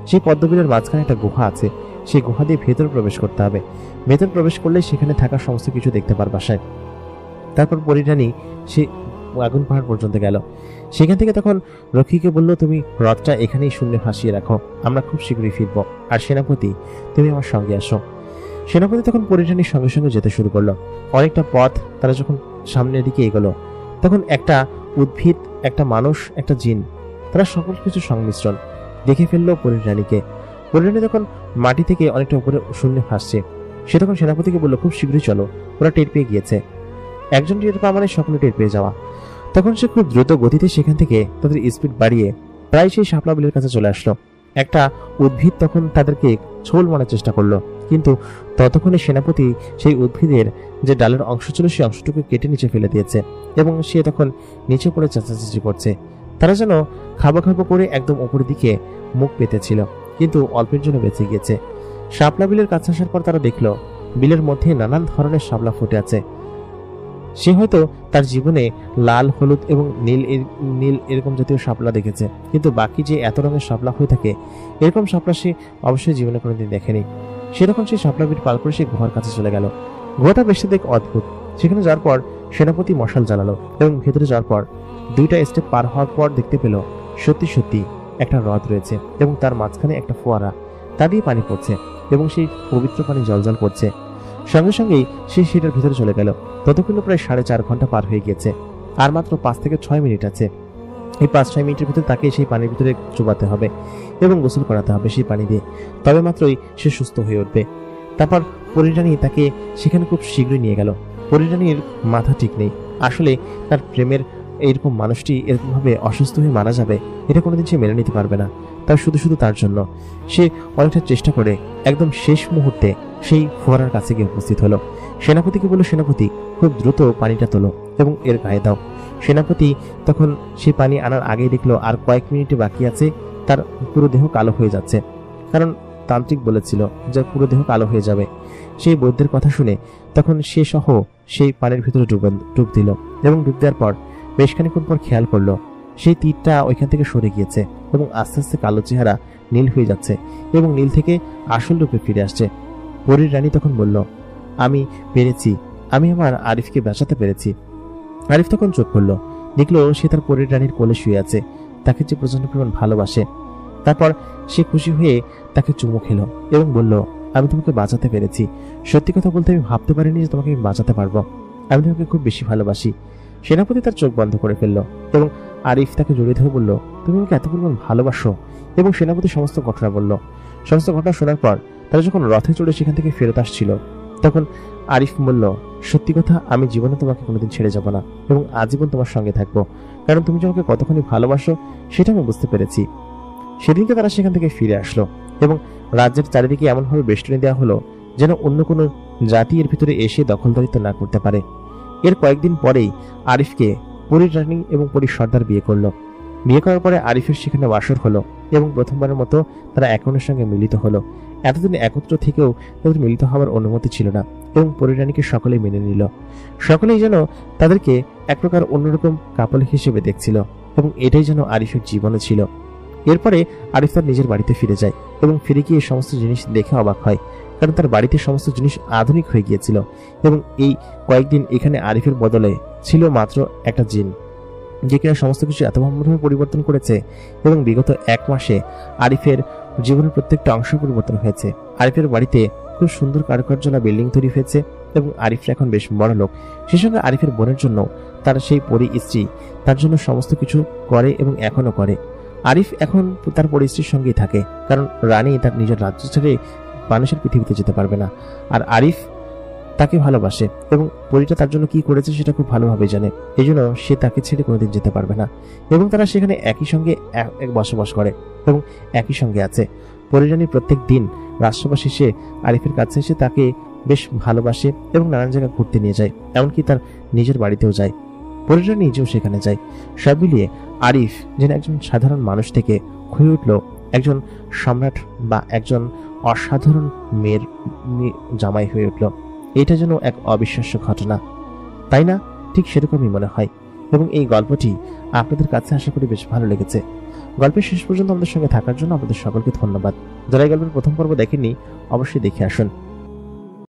সেই পদ্মবিলের মাঝখানে একটা গুহা আছে, সেই গুহা দিয়ে ভেতর প্রবেশ করতে হবে। ভেতর প্রবেশ করলে সেখানে থাকা সমস্ত কিছু দেখতে পার বাসায়। তারপর পরিরানী সে আগুন পাহাড় পর্যন্ত গেল। সেখান থেকে তখন রক্ষীকে বলল, তুমি রথটা এখানেই শূন্যে ভাসিয়ে রাখো, আমরা খুব শীঘ্রই ফিরবো। আর সেনাপতি, তুমি আমার সঙ্গে আসো। সেনাপতি তখন পরিরানীর সঙ্গে সঙ্গে যেতে শুরু করলো। অনেকটা পথ তারা যখন সামনের দিকে এগোলো, তখন একটা উদ্ভিদ, একটা মানুষ, একটা জিন, তারা সকল কিছু সংমিশ্রণ দেখে ফেললো পরিরানীকে। পরিরানী তখন মাটি থেকে অনেকটা উপরে শূন্যে ভাসছে। সে তখন সেনাপতিকে বলল, খুব শীঘ্রই চলো, ওরা টের পেয়ে গিয়েছে। একজন টের পাওয়া মানে সকলে টের পেয়ে যাওয়া। তখন সে খুব দ্রুত গতিতে সেখান থেকে তাদের স্পিড বাড়িয়ে প্রায় সেই শাপলা বিলের কাছে চলে আসলো। একটা উদ্ভিদ তখন তাদেরকে ছোল মারার চেষ্টা করলো, কিন্তু ততক্ষণে সেনাপতি সেই উদ্ভিদের যে ডালের অংশ ছিল সেই অংশটুকু কেটে নিচে ফেলে দিয়েছে এবং সে তখন নিচে পড়ে চেঁচাচেঁচি করছে। তারা যেন খাবো খাবো করে একদম উপরের দিকে মুখ পেতেছিল, কিন্তু অল্পের জন্য বেঁচে গিয়েছে। শাপলা বিলের কাছে আসার পর তারা দেখলো বিলের মধ্যে নানান ধরনের শাপলা ফুটে আছে। সে হয়তো তার জীবনে লাল, হলুদ এবং নীল এরকম জাতীয় শাপলা দেখেছে, কিন্তু বাকি যে এত রঙের শাপলা হয়ে থাকে এরকম শাপলা সে অবশ্যই জীবনে কোনোদিন দেখেনি। সে তখন সেই শাপলা বিট পার করে সে গুহার কাছে চলে গেল। গুহাটা বেশি দেখ অদ্ভুত। সেখানে যাওয়ার পর সেনাপতি মশাল জ্বালালো এবং ভেতরে যাওয়ার পর 2টা স্টেপ পার হওয়ার পর দেখতে পেল সত্যি সত্যি একটা হ্রদ রয়েছে এবং তার মাঝখানে একটা ফোয়ারা, তা দিয়ে পানি পড়ছে এবং সেই পবিত্র পানি জলজল করছে। সঙ্গে সঙ্গেই সে সেটার ভিতরে চলে গেল। ততক্ষণ প্রায় 4.5 ঘন্টা পার হয়ে গিয়েছে, আর মাত্র 5 থেকে 6 মিনিট আছে। এই 5-6 মিনিটের ভিতরে তাকে সেই পানির ভিতরে চুবাতে হবে এবং গোসল করাতে হবে সেই পানি দিয়ে, তবে মাত্রই সে সুস্থ হয়ে উঠবে। তারপর পরিরানী তাকে সেখানে খুব শীঘ্রই নিয়ে গেল। পরিরানীর মাথা ঠিক নেই, আসলে তার প্রেমের এইরকম মানুষটি এরকমভাবে অসুস্থ হয়ে মারা যাবে এটা কোনোদিন সে মেনে নিতে পারবে না। তার শুধু শুধু তার জন্য সে অনেকটা চেষ্টা করে একদম শেষ মুহূর্তে সেই ফোয়ারার কাছে গিয়ে উপস্থিত হলো। সেনাপতিকে বলল, সেনাপতি খুব দ্রুত পানিটা তোলো এবং এর গায়ে দাও। সেনাপতি তখন সেই পানি আনার আগেই দেখলো আর কয়েক মিনিটে বাকি আছে, তার পুরো দেহ কালো হয়ে যাচ্ছে, কারণ তান্ত্রিক বলেছিল যে পুরো দেহ কালো হয়ে যাবে। সেই বৈদ্যের কথা শুনে তখন সে সহ সেই পানির ভিতরে ডুব দিল এবং ডুব দেওয়ার পর বেশ খানিক্ষণ পর খেয়াল করলো সেই তীরটা ওইখান থেকে সরে গিয়েছে এবং আস্তে আস্তে কালো চেহারা নীল হয়ে যাচ্ছে এবং নীল থেকে আসল রূপে ফিরে আসছে। পরীর রানী তখন বলল, আমি পেরেছি, আমি আমার আরিফকে বাঁচাতে পেরেছি। আরিফ তখন চোখ খুললো, দেখলো সে তার পরীর রানীর কোলে শুয়ে আছে, তাকে যে প্রচন্ড পরিমাণ ভালোবাসে। তারপর সে খুশি হয়ে তাকে চুমু খেলো এবং বলল, আমি তোমাকে বাঁচাতে পেরেছি। সত্যি কথা বলতে আমি ভাবতে পারিনি যে তোমাকে আমি বাঁচাতে পারবো, আমি তোমাকে খুব বেশি ভালোবাসি। সেনাপতি তার চোখ বন্ধ করে ফেললো এবং আরিফ তাকে জড়িয়ে ধরে বলল, তুমি আমাকে এত পরিমাণ ভালোবাসো। এবং সেনাপতি সমস্ত ঘটনা বলল। সমস্ত ঘটনা শোনার পর তারা যখন রথে চড়ে সেখান থেকে ফেরত আসছিল, তখন আরিফ বলল, সত্যি কথা, আমি জীবনে তোমাকে কোনোদিন ছেড়ে যাব না এবং আজীবন তোমার সঙ্গে থাকবো, কারণ তুমি যে আমাকে কতখানি ভালোবাসো সেটা আমি বুঝতে পেরেছি। সেদিনকে তারা সেখান থেকে ফিরে আসলো এবং রাজ্যের চারিদিকে এমনভাবে বেষ্টনী দেওয়া হলো যেন অন্য কোনো জাতি এর ভিতরে এসে দখলদারিত্ব না করতে পারে। এর কয়েকদিন পরেই আরিফকে পরীর রানী এবং পরীর সর্দার বিয়ে করলো। বিয়ে করার পরে আরিফের সেখানে বাসর হলো এবং প্রথমবারের মতো তারা এক অন্যের সঙ্গে মিলিত হলো। এতদিন একত্র থেকেও তাদের মিলিত হওয়ার অনুমতি ছিল না এবং পরীর রানীকে সকলেই মেনে নিল। সকলেই যেন তাদেরকে এক প্রকার অন্যরকম কাপল হিসেবে দেখছিল এবং এটাই যেন আরিফের জীবনে ছিল। এরপরে আরিফ তার নিজের বাড়িতে ফিরে যায় এবং ফিরে গিয়ে সমস্ত জিনিস দেখে অবাক হয়, কারণ তার বাড়িতে সমস্ত জিনিস আধুনিক হয়ে গিয়েছিল এবং এই কয়েকদিন এখানে আরিফের বদলে ছিল মাত্র একটা জিন, যে কিনা সমস্ত কিছু এত ভাবে পরিবর্তন করেছে এবং বিগত 1 মাসে আরিফের জীবনের প্রত্যেকটা অংশ পরিবর্তন হয়েছে। আরিফের বাড়িতে খুব সুন্দর কারুকার্যলা বিল্ডিং তৈরি হয়েছে এবং আরিফ এখন বেশ বড় লোক। সেই সঙ্গে আরিফের বোনের জন্য তার সেই পরী স্ত্রী তার জন্য সমস্ত কিছু করে এবং এখনো করে। আরিফ এখন তার পরী স্ত্রীর সঙ্গেই থাকে, কারণ রানী তার নিজের রাজ্য ছেড়ে মানুষের পৃথিবীতে যেতে পারবে না। আর আরিফ তাকে ভালোবাসে এবং পরীটা তার জন্য কি করেছে সেটা খুব ভালোভাবে জানে, এই জন্য সে তাকে ছেড়ে কোনোদিন যেতে পারবে না এবং তারা সেখানে একই সঙ্গে বসবাস করে এবং একই সঙ্গে আছে। পরী রানী প্রত্যেক দিন রাজসভা শেষে আরিফের কাছে এসে তাকে বেশ ভালোবাসে এবং নানান জায়গায় ঘুরতে নিয়ে যায়, এমনকি তার নিজের বাড়িতেও যায়। পরী রানী নিজেও সেখানে যায়। সব মিলিয়ে আরিফ যেন একজন সাধারণ মানুষ থেকে হয়ে উঠল একজন সম্রাট বা একজন অসাধারণ মেয়ের জামাই হয়ে উঠল। এটা যেন এক অবিশ্বাস্য ঘটনা, তাই না? ঠিক সেরকমই মনে হয়। এবং এই গল্পটি আপনাদের কাছে আশা করি বেশ ভালো লেগেছে। গল্পের শেষ পর্যন্ত আমাদের সঙ্গে থাকার জন্য আপনাদের সকলকে ধন্যবাদ। যারা এই গল্পের প্রথম পর্ব দেখেননি অবশ্যই দেখে আসুন।